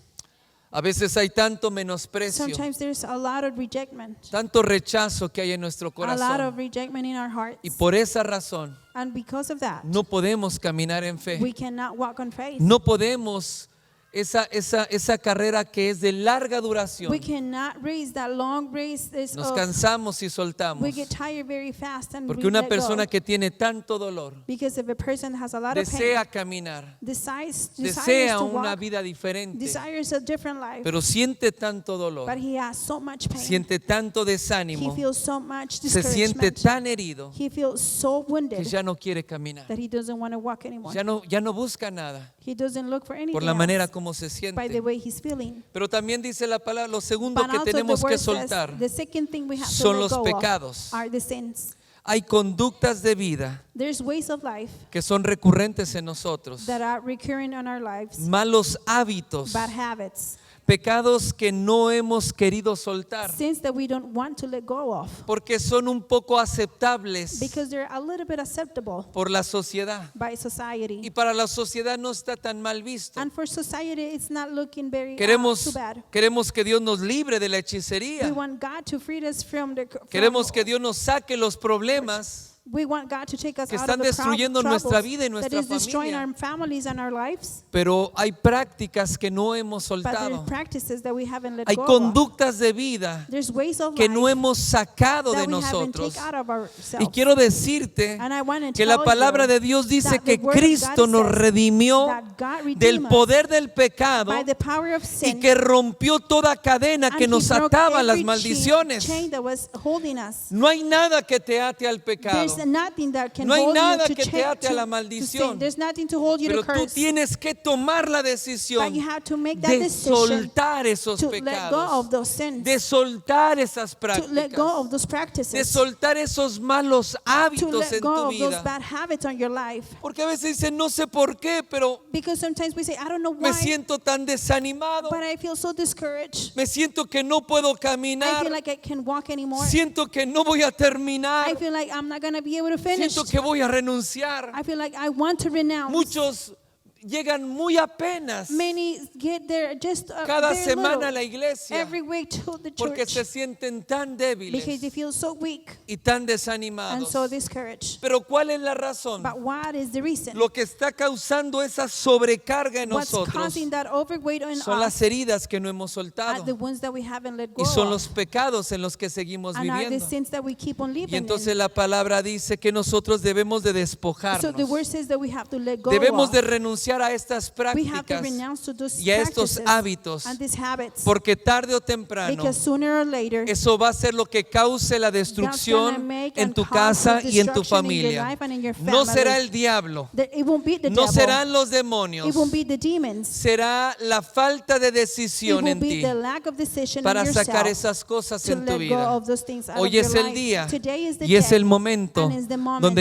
[SPEAKER 1] A veces hay tanto menosprecio,
[SPEAKER 2] Sometimes there's a lot of rejectment,
[SPEAKER 1] tanto rechazo que hay en nuestro
[SPEAKER 2] a lot of
[SPEAKER 1] corazón.
[SPEAKER 2] rejectment in our hearts.
[SPEAKER 1] Y por esa razón
[SPEAKER 2] And because of that,
[SPEAKER 1] no podemos caminar en fe.
[SPEAKER 2] we cannot walk on faith.
[SPEAKER 1] No podemos esa carrera que es de larga duración.
[SPEAKER 2] We cannot race that long race.
[SPEAKER 1] Nos cansamos y soltamos.
[SPEAKER 2] We get tired very fast and
[SPEAKER 1] Porque
[SPEAKER 2] we
[SPEAKER 1] una
[SPEAKER 2] let
[SPEAKER 1] persona
[SPEAKER 2] go.
[SPEAKER 1] que tiene tanto dolor
[SPEAKER 2] Because if a person has a lot of
[SPEAKER 1] desea
[SPEAKER 2] pain,
[SPEAKER 1] caminar,
[SPEAKER 2] desires
[SPEAKER 1] desea
[SPEAKER 2] to
[SPEAKER 1] una
[SPEAKER 2] walk,
[SPEAKER 1] vida diferente,
[SPEAKER 2] desires a different life,
[SPEAKER 1] pero siente tanto dolor,
[SPEAKER 2] but he has so much pain.
[SPEAKER 1] siente tanto
[SPEAKER 2] He
[SPEAKER 1] desánimo,
[SPEAKER 2] feels so much
[SPEAKER 1] se siente
[SPEAKER 2] discouragement.
[SPEAKER 1] tan herido
[SPEAKER 2] He feels so
[SPEAKER 1] que
[SPEAKER 2] wounded
[SPEAKER 1] ya no quiere caminar,
[SPEAKER 2] that he doesn't want to walk anymore.
[SPEAKER 1] ya no busca nada
[SPEAKER 2] He doesn't look for anything
[SPEAKER 1] por la manera
[SPEAKER 2] else
[SPEAKER 1] como se
[SPEAKER 2] by the
[SPEAKER 1] siente.
[SPEAKER 2] way he's feeling.
[SPEAKER 1] Pero también dice la palabra, lo segundo
[SPEAKER 2] But
[SPEAKER 1] que
[SPEAKER 2] also the
[SPEAKER 1] tenemos que
[SPEAKER 2] word says
[SPEAKER 1] soltar
[SPEAKER 2] the second thing we have to
[SPEAKER 1] son
[SPEAKER 2] let
[SPEAKER 1] los
[SPEAKER 2] go
[SPEAKER 1] pecados.
[SPEAKER 2] of are the sins.
[SPEAKER 1] Hay conductas de vida
[SPEAKER 2] There's ways of life
[SPEAKER 1] que son recurrentes en nosotros,
[SPEAKER 2] that are recurring in our lives,
[SPEAKER 1] malos hábitos,
[SPEAKER 2] bad habits,
[SPEAKER 1] pecados que no hemos querido soltar,
[SPEAKER 2] sins that we don't want to let go of,
[SPEAKER 1] porque son un poco aceptables
[SPEAKER 2] because they're a little bit acceptable
[SPEAKER 1] por la sociedad.
[SPEAKER 2] by society.
[SPEAKER 1] Y para la sociedad no está tan mal visto.
[SPEAKER 2] And for society, it's not looking very too
[SPEAKER 1] Queremos
[SPEAKER 2] bad.
[SPEAKER 1] que Dios nos libre de la
[SPEAKER 2] We
[SPEAKER 1] hechicería.
[SPEAKER 2] want God to free us from the.
[SPEAKER 1] Queremos que Dios nos saque los problemas
[SPEAKER 2] We want God to take us
[SPEAKER 1] que
[SPEAKER 2] out
[SPEAKER 1] están
[SPEAKER 2] of the
[SPEAKER 1] destruyendo nuestra vida y
[SPEAKER 2] that
[SPEAKER 1] nuestra
[SPEAKER 2] is destroying
[SPEAKER 1] familia.
[SPEAKER 2] our families and our lives.
[SPEAKER 1] Pero hay prácticas que no hemos
[SPEAKER 2] But there's
[SPEAKER 1] soltado.
[SPEAKER 2] practices that we haven't let
[SPEAKER 1] Hay
[SPEAKER 2] go of.
[SPEAKER 1] conductas de vida
[SPEAKER 2] There's ways of
[SPEAKER 1] que
[SPEAKER 2] life
[SPEAKER 1] no hemos sacado de
[SPEAKER 2] that we haven't
[SPEAKER 1] nosotros.
[SPEAKER 2] taken out of
[SPEAKER 1] Y
[SPEAKER 2] ourselves.
[SPEAKER 1] quiero decirte
[SPEAKER 2] And I want to
[SPEAKER 1] que la
[SPEAKER 2] tell
[SPEAKER 1] palabra
[SPEAKER 2] you
[SPEAKER 1] de Dios dice
[SPEAKER 2] that the
[SPEAKER 1] que
[SPEAKER 2] word of
[SPEAKER 1] Cristo
[SPEAKER 2] God
[SPEAKER 1] nos
[SPEAKER 2] says
[SPEAKER 1] redimió
[SPEAKER 2] that God redeemed
[SPEAKER 1] del
[SPEAKER 2] us
[SPEAKER 1] poder del pecado
[SPEAKER 2] by the power of
[SPEAKER 1] y
[SPEAKER 2] sin,
[SPEAKER 1] que rompió toda cadena
[SPEAKER 2] and
[SPEAKER 1] que
[SPEAKER 2] He
[SPEAKER 1] nos
[SPEAKER 2] broke
[SPEAKER 1] ataba a las
[SPEAKER 2] every
[SPEAKER 1] maldiciones.
[SPEAKER 2] chain that was holding us.
[SPEAKER 1] No hay nada que te ate al pecado,
[SPEAKER 2] There's nothing that can
[SPEAKER 1] No hay
[SPEAKER 2] hold
[SPEAKER 1] nada
[SPEAKER 2] you to
[SPEAKER 1] que te ate a la
[SPEAKER 2] to
[SPEAKER 1] maldición.
[SPEAKER 2] sin. There's nothing to hold you
[SPEAKER 1] pero
[SPEAKER 2] to
[SPEAKER 1] tú
[SPEAKER 2] curse.
[SPEAKER 1] tienes que tomar la
[SPEAKER 2] But
[SPEAKER 1] decisión
[SPEAKER 2] you have to make that
[SPEAKER 1] de
[SPEAKER 2] decision
[SPEAKER 1] soltar esos
[SPEAKER 2] to let go
[SPEAKER 1] pecados,
[SPEAKER 2] of those sins,
[SPEAKER 1] de soltar esas
[SPEAKER 2] to let go
[SPEAKER 1] prácticas,
[SPEAKER 2] of those
[SPEAKER 1] de
[SPEAKER 2] practices,
[SPEAKER 1] soltar esos malos
[SPEAKER 2] to
[SPEAKER 1] hábitos
[SPEAKER 2] let
[SPEAKER 1] en
[SPEAKER 2] go
[SPEAKER 1] tu
[SPEAKER 2] of those
[SPEAKER 1] vida.
[SPEAKER 2] bad habits on your life.
[SPEAKER 1] Porque a veces dicen, no sé por qué, pero
[SPEAKER 2] Because sometimes we say, I don't know
[SPEAKER 1] me
[SPEAKER 2] why,
[SPEAKER 1] siento tan desanimado,
[SPEAKER 2] but I feel so discouraged.
[SPEAKER 1] me siento que no puedo
[SPEAKER 2] I
[SPEAKER 1] caminar,
[SPEAKER 2] feel like I can't walk anymore.
[SPEAKER 1] siento que no voy a terminar,
[SPEAKER 2] I feel like I'm not going to be able to finish.
[SPEAKER 1] siento que voy a renunciar.
[SPEAKER 2] I feel like I want to renounce.
[SPEAKER 1] Muchos llegan muy apenas
[SPEAKER 2] Many get there just
[SPEAKER 1] cada
[SPEAKER 2] very
[SPEAKER 1] semana
[SPEAKER 2] little,
[SPEAKER 1] a la iglesia
[SPEAKER 2] every week to the
[SPEAKER 1] porque
[SPEAKER 2] church
[SPEAKER 1] se sienten tan
[SPEAKER 2] because they
[SPEAKER 1] débiles
[SPEAKER 2] feel so weak
[SPEAKER 1] y tan
[SPEAKER 2] and
[SPEAKER 1] desanimados.
[SPEAKER 2] so discouraged.
[SPEAKER 1] Pero ¿cuál es la razón?
[SPEAKER 2] But what is the reason?
[SPEAKER 1] Lo que está causando esa sobrecarga en
[SPEAKER 2] What's
[SPEAKER 1] nosotros
[SPEAKER 2] causing that overweight in
[SPEAKER 1] son
[SPEAKER 2] us
[SPEAKER 1] las heridas que no hemos
[SPEAKER 2] are
[SPEAKER 1] soltado
[SPEAKER 2] the ones that we haven't let go
[SPEAKER 1] y son
[SPEAKER 2] of,
[SPEAKER 1] los pecados en los que seguimos
[SPEAKER 2] and are the
[SPEAKER 1] viviendo.
[SPEAKER 2] sins that we keep on
[SPEAKER 1] Y
[SPEAKER 2] living
[SPEAKER 1] entonces
[SPEAKER 2] in.
[SPEAKER 1] la palabra dice que nosotros debemos de
[SPEAKER 2] So the
[SPEAKER 1] despojarnos.
[SPEAKER 2] word says that we have to let go
[SPEAKER 1] Debemos
[SPEAKER 2] of.
[SPEAKER 1] de renunciar a estas
[SPEAKER 2] We have to
[SPEAKER 1] prácticas
[SPEAKER 2] renounce to those
[SPEAKER 1] y a estos
[SPEAKER 2] practices
[SPEAKER 1] hábitos,
[SPEAKER 2] and these habits,
[SPEAKER 1] porque tarde o temprano
[SPEAKER 2] because sooner or later
[SPEAKER 1] eso va a ser lo que cause la
[SPEAKER 2] that's gonna
[SPEAKER 1] destrucción
[SPEAKER 2] make
[SPEAKER 1] en
[SPEAKER 2] and
[SPEAKER 1] tu
[SPEAKER 2] cause
[SPEAKER 1] casa
[SPEAKER 2] the
[SPEAKER 1] y en tu
[SPEAKER 2] destruction in your
[SPEAKER 1] familia.
[SPEAKER 2] life and in your
[SPEAKER 1] No
[SPEAKER 2] family.
[SPEAKER 1] será el diablo,
[SPEAKER 2] It won't be the
[SPEAKER 1] no
[SPEAKER 2] devil.
[SPEAKER 1] serán los demonios,
[SPEAKER 2] It won't be the demons.
[SPEAKER 1] será la falta de
[SPEAKER 2] It
[SPEAKER 1] decisión
[SPEAKER 2] will
[SPEAKER 1] en
[SPEAKER 2] be
[SPEAKER 1] ti
[SPEAKER 2] the lack of decision
[SPEAKER 1] para
[SPEAKER 2] in
[SPEAKER 1] sacar
[SPEAKER 2] yourself
[SPEAKER 1] esas cosas
[SPEAKER 2] to
[SPEAKER 1] en tu
[SPEAKER 2] let go
[SPEAKER 1] vida.
[SPEAKER 2] of those things out of
[SPEAKER 1] Hoy
[SPEAKER 2] your
[SPEAKER 1] es el
[SPEAKER 2] life.
[SPEAKER 1] día
[SPEAKER 2] Today is the
[SPEAKER 1] y es
[SPEAKER 2] day,
[SPEAKER 1] el momento
[SPEAKER 2] and is the moment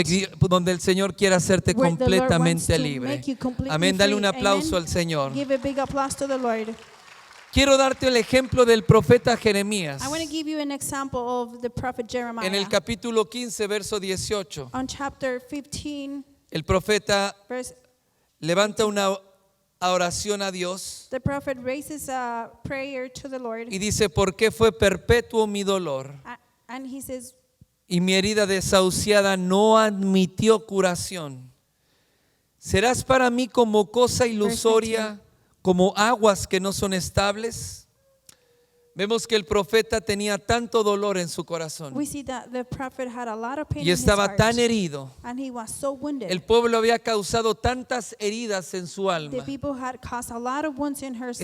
[SPEAKER 1] donde el Señor quiere hacerte
[SPEAKER 2] where the Lord wants
[SPEAKER 1] completamente
[SPEAKER 2] to
[SPEAKER 1] libre.
[SPEAKER 2] make you completely
[SPEAKER 1] Amén, dale
[SPEAKER 2] free.
[SPEAKER 1] un aplauso
[SPEAKER 2] Amen.
[SPEAKER 1] al Señor.
[SPEAKER 2] Give a big applause to the Lord.
[SPEAKER 1] Quiero darte el ejemplo del profeta Jeremías
[SPEAKER 2] I want to give you an example of the prophet Jeremiah.
[SPEAKER 1] en el capítulo 15, verso 18.
[SPEAKER 2] On chapter 15,
[SPEAKER 1] El profeta
[SPEAKER 2] verse,
[SPEAKER 1] levanta una oración a Dios
[SPEAKER 2] the prophet raises a prayer to the Lord,
[SPEAKER 1] y dice, ¿por qué fue perpetuo mi dolor?
[SPEAKER 2] and he says,
[SPEAKER 1] Y mi herida desahuciada no admitió curación. ¿Serás para mí como cosa ilusoria, como aguas que no son estables? Vemos que el profeta tenía tanto dolor en su corazón
[SPEAKER 2] we see that the prophet had a lot of pain
[SPEAKER 1] y
[SPEAKER 2] in his
[SPEAKER 1] estaba
[SPEAKER 2] heart,
[SPEAKER 1] tan herido.
[SPEAKER 2] and he was so wounded.
[SPEAKER 1] El pueblo había causado tantas heridas en su
[SPEAKER 2] The
[SPEAKER 1] alma,
[SPEAKER 2] people had caused a lot of wounds in his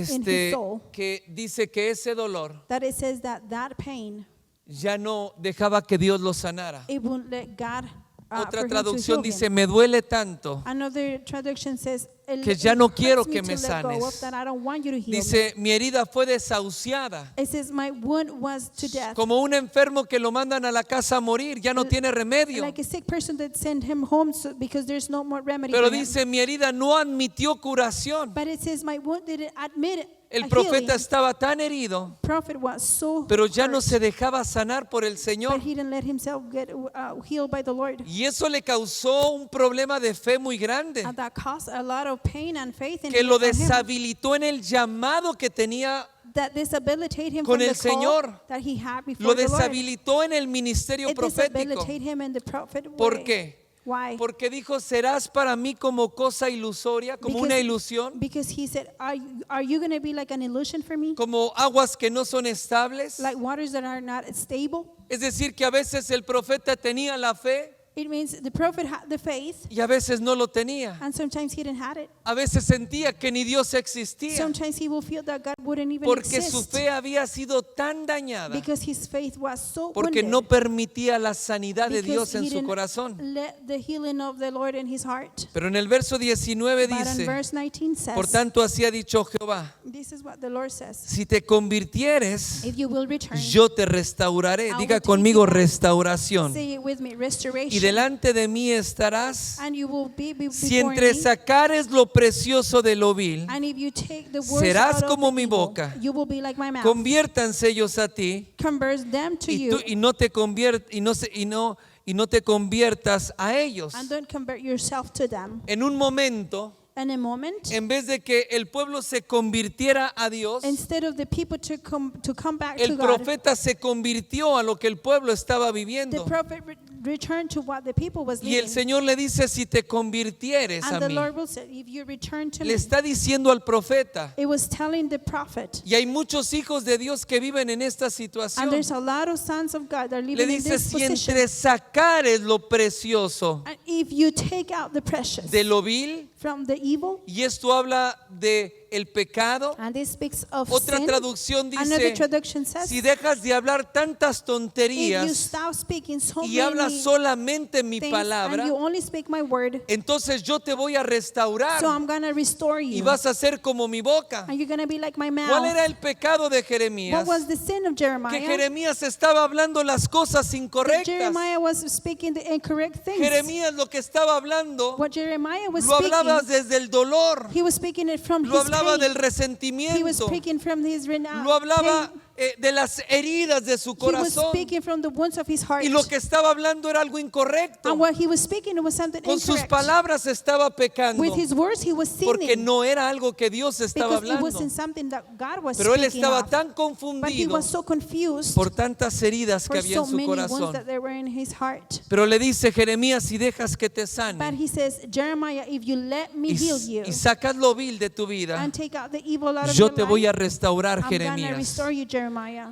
[SPEAKER 2] soul,
[SPEAKER 1] que dice que ese dolor
[SPEAKER 2] that it says that that pain,
[SPEAKER 1] ya no dejaba que Dios lo sanara.
[SPEAKER 2] it won't let God
[SPEAKER 1] Otra
[SPEAKER 2] for him to
[SPEAKER 1] traducción
[SPEAKER 2] heal
[SPEAKER 1] dice,
[SPEAKER 2] him.
[SPEAKER 1] me duele tanto
[SPEAKER 2] Another traduction says,
[SPEAKER 1] que ya no
[SPEAKER 2] hurts
[SPEAKER 1] quiero
[SPEAKER 2] me
[SPEAKER 1] que
[SPEAKER 2] to
[SPEAKER 1] me
[SPEAKER 2] let go of,
[SPEAKER 1] sanes.
[SPEAKER 2] that I don't want you to heal me.
[SPEAKER 1] Dice, mi herida fue desahuciada,
[SPEAKER 2] It says, my wound was to death.
[SPEAKER 1] como un enfermo que lo mandan a la casa a morir, ya no tiene remedio.
[SPEAKER 2] Like a sick person that sent him home because there's no more remedy
[SPEAKER 1] Pero
[SPEAKER 2] for him.
[SPEAKER 1] dice, mi herida no admitió curación.
[SPEAKER 2] But it says, my wound didn't admit
[SPEAKER 1] El
[SPEAKER 2] a
[SPEAKER 1] profeta
[SPEAKER 2] healing.
[SPEAKER 1] estaba tan herido,
[SPEAKER 2] Prophet was so
[SPEAKER 1] pero ya no
[SPEAKER 2] hurt,
[SPEAKER 1] se dejaba sanar por el
[SPEAKER 2] but
[SPEAKER 1] Señor.
[SPEAKER 2] he didn't let himself get healed by the Lord.
[SPEAKER 1] Y eso le causó un problema de fe muy grande,
[SPEAKER 2] And that caused a lot of pain and faith in
[SPEAKER 1] que lo
[SPEAKER 2] on him.
[SPEAKER 1] deshabilitó en el llamado que tenía,
[SPEAKER 2] That disabilitate him
[SPEAKER 1] con
[SPEAKER 2] from
[SPEAKER 1] el
[SPEAKER 2] the call
[SPEAKER 1] Señor.
[SPEAKER 2] that he had before
[SPEAKER 1] lo
[SPEAKER 2] the Lord.
[SPEAKER 1] deshabilitó en el ministerio
[SPEAKER 2] It
[SPEAKER 1] profético.
[SPEAKER 2] disabilitate him in the prophet
[SPEAKER 1] ¿Por
[SPEAKER 2] way.
[SPEAKER 1] qué?
[SPEAKER 2] Why?
[SPEAKER 1] Porque dijo, serás para mí como cosa ilusoria, como una ilusión,
[SPEAKER 2] Because he said, are you going to be like an illusion for me?
[SPEAKER 1] como aguas que no son estables.
[SPEAKER 2] Like waters that are not stable?
[SPEAKER 1] Es decir, que a veces el profeta tenía la fe
[SPEAKER 2] It means the prophet had the faith,
[SPEAKER 1] y a veces no lo tenía.
[SPEAKER 2] and sometimes he didn't have it.
[SPEAKER 1] A veces sentía que ni Dios existía,
[SPEAKER 2] Sometimes he will feel that God wouldn't even
[SPEAKER 1] porque su
[SPEAKER 2] exist
[SPEAKER 1] fe había sido tan dañada,
[SPEAKER 2] because his faith was so
[SPEAKER 1] porque
[SPEAKER 2] wounded.
[SPEAKER 1] no permitía la sanidad de
[SPEAKER 2] Because
[SPEAKER 1] Dios en
[SPEAKER 2] he
[SPEAKER 1] su
[SPEAKER 2] didn't
[SPEAKER 1] corazón.
[SPEAKER 2] let the healing of the Lord in his heart.
[SPEAKER 1] Pero en el verso 19
[SPEAKER 2] But in
[SPEAKER 1] dice,
[SPEAKER 2] verse 19 says,
[SPEAKER 1] por tanto así ha dicho Jehová,
[SPEAKER 2] this is what the Lord says.
[SPEAKER 1] si te convirtieres,
[SPEAKER 2] If you will return,
[SPEAKER 1] yo te restauraré.
[SPEAKER 2] I
[SPEAKER 1] Diga
[SPEAKER 2] will take
[SPEAKER 1] conmigo
[SPEAKER 2] you back.
[SPEAKER 1] restauración.
[SPEAKER 2] Say it with me,
[SPEAKER 1] Y
[SPEAKER 2] restoration.
[SPEAKER 1] delante de mí estarás.
[SPEAKER 2] and you will be before
[SPEAKER 1] Si entre
[SPEAKER 2] me.
[SPEAKER 1] sacares lo precioso de lo vil,
[SPEAKER 2] And if you take the words
[SPEAKER 1] serás
[SPEAKER 2] out of
[SPEAKER 1] como
[SPEAKER 2] the
[SPEAKER 1] mi
[SPEAKER 2] evil,
[SPEAKER 1] boca.
[SPEAKER 2] you will be like my mouth.
[SPEAKER 1] conviértanse ellos a ti
[SPEAKER 2] Converse them to
[SPEAKER 1] y
[SPEAKER 2] you,
[SPEAKER 1] no te conviertas a ellos.
[SPEAKER 2] and don't convert yourself to them.
[SPEAKER 1] En un momento,
[SPEAKER 2] In a moment,
[SPEAKER 1] en vez de que el pueblo se convirtiera a Dios,
[SPEAKER 2] instead of the people to come back to
[SPEAKER 1] el
[SPEAKER 2] God,
[SPEAKER 1] profeta se convirtió a lo que el pueblo estaba
[SPEAKER 2] the
[SPEAKER 1] viviendo.
[SPEAKER 2] prophet returned to what the people was
[SPEAKER 1] Y el
[SPEAKER 2] living.
[SPEAKER 1] Señor le dice, si te convirtieres a
[SPEAKER 2] And the
[SPEAKER 1] mí,
[SPEAKER 2] Lord will say, if you return to
[SPEAKER 1] le
[SPEAKER 2] me,
[SPEAKER 1] está diciendo al profeta.
[SPEAKER 2] it was telling the prophet.
[SPEAKER 1] Y hay muchos hijos de Dios que viven en esta
[SPEAKER 2] And
[SPEAKER 1] situación.
[SPEAKER 2] there's a lot of sons of God that are
[SPEAKER 1] Le
[SPEAKER 2] living in
[SPEAKER 1] dice,
[SPEAKER 2] this
[SPEAKER 1] si
[SPEAKER 2] position.
[SPEAKER 1] entre sacares lo precioso
[SPEAKER 2] And if you take out the precious
[SPEAKER 1] de lo vil,
[SPEAKER 2] from the evil,
[SPEAKER 1] y esto habla de el pecado.
[SPEAKER 2] and this speaks of
[SPEAKER 1] Otra
[SPEAKER 2] sin,
[SPEAKER 1] traducción
[SPEAKER 2] another
[SPEAKER 1] dice,
[SPEAKER 2] traduction says,
[SPEAKER 1] si dejas de hablar tantas
[SPEAKER 2] if you
[SPEAKER 1] tonterías
[SPEAKER 2] stop speaking so
[SPEAKER 1] y hablas
[SPEAKER 2] many
[SPEAKER 1] solamente mi
[SPEAKER 2] things
[SPEAKER 1] palabra,
[SPEAKER 2] and you only speak my word,
[SPEAKER 1] entonces yo te voy a restaurar
[SPEAKER 2] so I'm going to restore
[SPEAKER 1] y
[SPEAKER 2] you.
[SPEAKER 1] vas a ser como mi boca.
[SPEAKER 2] And you're going to be like my
[SPEAKER 1] ¿Cuál era
[SPEAKER 2] mouth.
[SPEAKER 1] el pecado de
[SPEAKER 2] What
[SPEAKER 1] Jeremías?
[SPEAKER 2] was the sin of
[SPEAKER 1] Que
[SPEAKER 2] Jeremiah?
[SPEAKER 1] Jeremías estaba hablando las cosas
[SPEAKER 2] That
[SPEAKER 1] incorrectas.
[SPEAKER 2] Jeremiah was speaking the incorrect things.
[SPEAKER 1] Jeremías lo que estaba hablando
[SPEAKER 2] What Jeremiah was
[SPEAKER 1] lo hablaba
[SPEAKER 2] speaking,
[SPEAKER 1] desde el dolor,
[SPEAKER 2] he was speaking it from
[SPEAKER 1] lo
[SPEAKER 2] his
[SPEAKER 1] hablaba del
[SPEAKER 2] pain. He was
[SPEAKER 1] resentimiento,
[SPEAKER 2] speaking from his
[SPEAKER 1] lo hablaba
[SPEAKER 2] pain.
[SPEAKER 1] de las heridas de su
[SPEAKER 2] He was
[SPEAKER 1] corazón.
[SPEAKER 2] speaking from the wounds of his heart.
[SPEAKER 1] Y lo que estaba hablando era algo incorrecto.
[SPEAKER 2] And what he was speaking, it was something
[SPEAKER 1] Con sus
[SPEAKER 2] incorrect.
[SPEAKER 1] palabras estaba pecando,
[SPEAKER 2] With his words, he was
[SPEAKER 1] porque
[SPEAKER 2] sinning.
[SPEAKER 1] no era algo que Dios estaba
[SPEAKER 2] Because it
[SPEAKER 1] hablando.
[SPEAKER 2] wasn't something that God was
[SPEAKER 1] Pero él
[SPEAKER 2] speaking
[SPEAKER 1] estaba
[SPEAKER 2] of.
[SPEAKER 1] tan
[SPEAKER 2] But he
[SPEAKER 1] confundido
[SPEAKER 2] was so confused
[SPEAKER 1] por tantas heridas que
[SPEAKER 2] for
[SPEAKER 1] había en
[SPEAKER 2] so
[SPEAKER 1] su
[SPEAKER 2] many wounds
[SPEAKER 1] corazón.
[SPEAKER 2] that there were in his heart.
[SPEAKER 1] Pero le dice Jeremías, si dejas que te
[SPEAKER 2] But
[SPEAKER 1] sane
[SPEAKER 2] he says, Jeremiah, if you let me heal you
[SPEAKER 1] y sacas lo vil de tu vida,
[SPEAKER 2] and take out the evil out of
[SPEAKER 1] yo
[SPEAKER 2] your
[SPEAKER 1] te voy a
[SPEAKER 2] life,
[SPEAKER 1] restaurar,
[SPEAKER 2] I'm going to
[SPEAKER 1] Jeremías,
[SPEAKER 2] restore you, Jeremiah.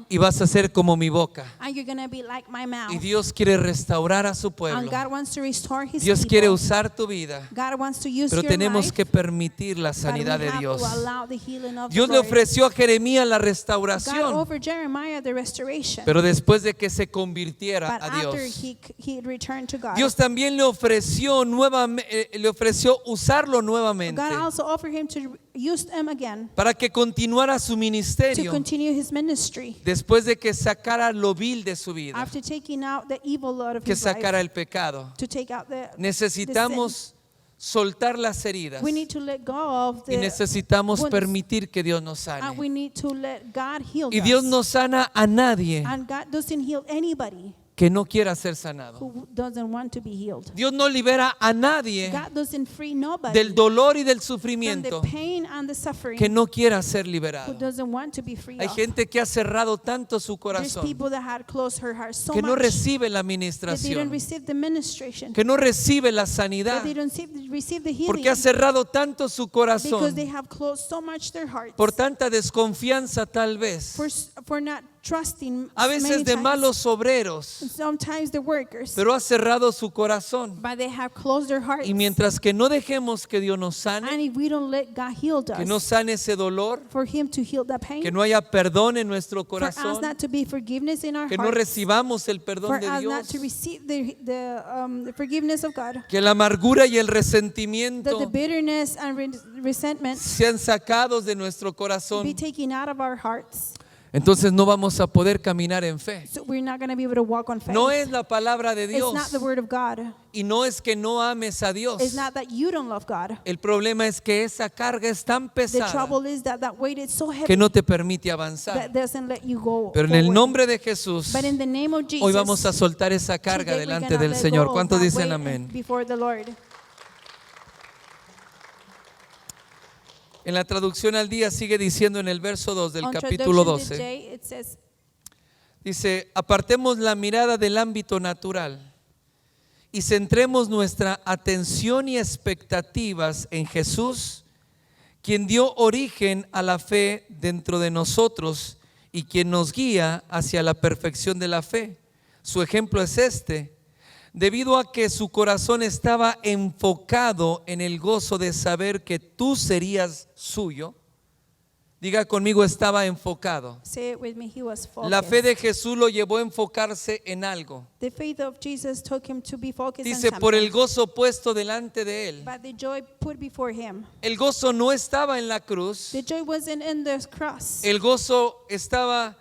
[SPEAKER 1] y vas a ser como mi boca.
[SPEAKER 2] And you're going to be like my mouth.
[SPEAKER 1] Y Dios quiere restaurar a su
[SPEAKER 2] And
[SPEAKER 1] pueblo.
[SPEAKER 2] God wants to restore his
[SPEAKER 1] Dios
[SPEAKER 2] people.
[SPEAKER 1] quiere usar tu vida,
[SPEAKER 2] God wants to use
[SPEAKER 1] pero
[SPEAKER 2] your
[SPEAKER 1] tenemos
[SPEAKER 2] life,
[SPEAKER 1] que permitir la
[SPEAKER 2] but we
[SPEAKER 1] sanidad de
[SPEAKER 2] have
[SPEAKER 1] Dios.
[SPEAKER 2] to allow the healing of
[SPEAKER 1] Dios
[SPEAKER 2] the
[SPEAKER 1] le
[SPEAKER 2] Lord.
[SPEAKER 1] ofreció a Jeremías la
[SPEAKER 2] God
[SPEAKER 1] restauración,
[SPEAKER 2] offered Jeremiah the restoration.
[SPEAKER 1] pero después de que se convirtiera
[SPEAKER 2] But
[SPEAKER 1] a
[SPEAKER 2] after
[SPEAKER 1] Dios.
[SPEAKER 2] he returned to God,
[SPEAKER 1] Dios también le ofreció usarlo nuevamente
[SPEAKER 2] God also offered him to use them again
[SPEAKER 1] para que continuara su
[SPEAKER 2] to
[SPEAKER 1] ministerio
[SPEAKER 2] continue his ministry
[SPEAKER 1] después de que sacara lo vil de su vida,
[SPEAKER 2] after taking out the evil out of
[SPEAKER 1] que
[SPEAKER 2] his
[SPEAKER 1] sacara
[SPEAKER 2] life,
[SPEAKER 1] el pecado.
[SPEAKER 2] to take out the
[SPEAKER 1] Necesitamos soltar las heridas
[SPEAKER 2] sin. We need to let go of
[SPEAKER 1] y
[SPEAKER 2] the
[SPEAKER 1] necesitamos
[SPEAKER 2] wounds,
[SPEAKER 1] permitir que Dios nos
[SPEAKER 2] and
[SPEAKER 1] sane.
[SPEAKER 2] we need to let God heal
[SPEAKER 1] Y Dios
[SPEAKER 2] us.
[SPEAKER 1] no sana a nadie
[SPEAKER 2] And God doesn't heal anybody
[SPEAKER 1] que no quiera ser sanado.
[SPEAKER 2] who doesn't want to be healed.
[SPEAKER 1] Dios no libera a nadie
[SPEAKER 2] God doesn't free nobody
[SPEAKER 1] del dolor y del
[SPEAKER 2] from
[SPEAKER 1] sufrimiento
[SPEAKER 2] the pain and the suffering
[SPEAKER 1] que no quiera ser
[SPEAKER 2] who
[SPEAKER 1] liberado.
[SPEAKER 2] doesn't want to be free
[SPEAKER 1] Hay
[SPEAKER 2] of.
[SPEAKER 1] gente que ha cerrado tanto su
[SPEAKER 2] There's
[SPEAKER 1] corazón
[SPEAKER 2] people that had closed her heart so
[SPEAKER 1] que no
[SPEAKER 2] much
[SPEAKER 1] recibe la
[SPEAKER 2] that they didn't
[SPEAKER 1] administración,
[SPEAKER 2] receive the ministration,
[SPEAKER 1] que no recibe la
[SPEAKER 2] that
[SPEAKER 1] sanidad,
[SPEAKER 2] they don't receive the healing,
[SPEAKER 1] porque ha cerrado tanto su
[SPEAKER 2] because
[SPEAKER 1] corazón
[SPEAKER 2] they have closed so much their hearts
[SPEAKER 1] por tanta desconfianza tal vez,
[SPEAKER 2] for not trusting
[SPEAKER 1] a
[SPEAKER 2] many
[SPEAKER 1] veces de
[SPEAKER 2] times.
[SPEAKER 1] malos obreros,
[SPEAKER 2] Sometimes the workers,
[SPEAKER 1] pero ha cerrado su corazón.
[SPEAKER 2] but they have closed their hearts.
[SPEAKER 1] Y mientras que no dejemos que Dios nos sane,
[SPEAKER 2] And if we don't let God heal
[SPEAKER 1] que no
[SPEAKER 2] us,
[SPEAKER 1] sane ese dolor,
[SPEAKER 2] for Him to heal that pain,
[SPEAKER 1] que no haya perdón en nuestro
[SPEAKER 2] for us
[SPEAKER 1] corazón,
[SPEAKER 2] not to be forgiveness in our
[SPEAKER 1] que no
[SPEAKER 2] hearts,
[SPEAKER 1] recibamos el
[SPEAKER 2] for
[SPEAKER 1] perdón de
[SPEAKER 2] us not
[SPEAKER 1] Dios,
[SPEAKER 2] to receive the forgiveness of God,
[SPEAKER 1] que la amargura y el
[SPEAKER 2] that the
[SPEAKER 1] resentimiento
[SPEAKER 2] bitterness and resentment
[SPEAKER 1] sean sacados de nuestro
[SPEAKER 2] be
[SPEAKER 1] corazón,
[SPEAKER 2] taken out of our hearts,
[SPEAKER 1] entonces no vamos a poder caminar en fe.
[SPEAKER 2] so we're not going to be able to walk on faith.
[SPEAKER 1] No es la palabra de
[SPEAKER 2] It's
[SPEAKER 1] Dios
[SPEAKER 2] not the word of God.
[SPEAKER 1] y no es que no ames a Dios.
[SPEAKER 2] It's not that you don't love God.
[SPEAKER 1] El problema es que esa carga es tan
[SPEAKER 2] The
[SPEAKER 1] pesada
[SPEAKER 2] trouble is that weight is so heavy
[SPEAKER 1] que no te permite avanzar.
[SPEAKER 2] that doesn't let you go
[SPEAKER 1] Pero en el
[SPEAKER 2] forward.
[SPEAKER 1] nombre de Jesús,
[SPEAKER 2] But in the name of Jesus,
[SPEAKER 1] hoy vamos a soltar esa carga
[SPEAKER 2] today we're
[SPEAKER 1] delante
[SPEAKER 2] gonna
[SPEAKER 1] del
[SPEAKER 2] let
[SPEAKER 1] Señor.
[SPEAKER 2] go of
[SPEAKER 1] ¿Cuántos
[SPEAKER 2] that
[SPEAKER 1] dicen
[SPEAKER 2] weight
[SPEAKER 1] amén?
[SPEAKER 2] before the Lord.
[SPEAKER 1] En la traducción al día sigue diciendo en el verso 2 del
[SPEAKER 2] On
[SPEAKER 1] capítulo
[SPEAKER 2] Traduction
[SPEAKER 1] 12.
[SPEAKER 2] Today, it says,
[SPEAKER 1] Dice, apartemos la mirada del ámbito natural y centremos nuestra atención y expectativas en Jesús, quien dio origen a la fe dentro de nosotros y quien nos guía hacia la perfección de la fe. Su ejemplo es este: debido a que su corazón estaba enfocado en el gozo de saber que tú serías suyo. Diga conmigo, estaba enfocado.
[SPEAKER 2] say it with me, he was focused.
[SPEAKER 1] La fe de Jesús lo llevó a enfocarse en algo.
[SPEAKER 2] The faith of Jesus took him to be focused on
[SPEAKER 1] Dice,
[SPEAKER 2] something.
[SPEAKER 1] por el gozo puesto delante de él.
[SPEAKER 2] But the joy put before him.
[SPEAKER 1] El gozo no estaba en la cruz.
[SPEAKER 2] The joy wasn't in the cross.
[SPEAKER 1] El gozo estaba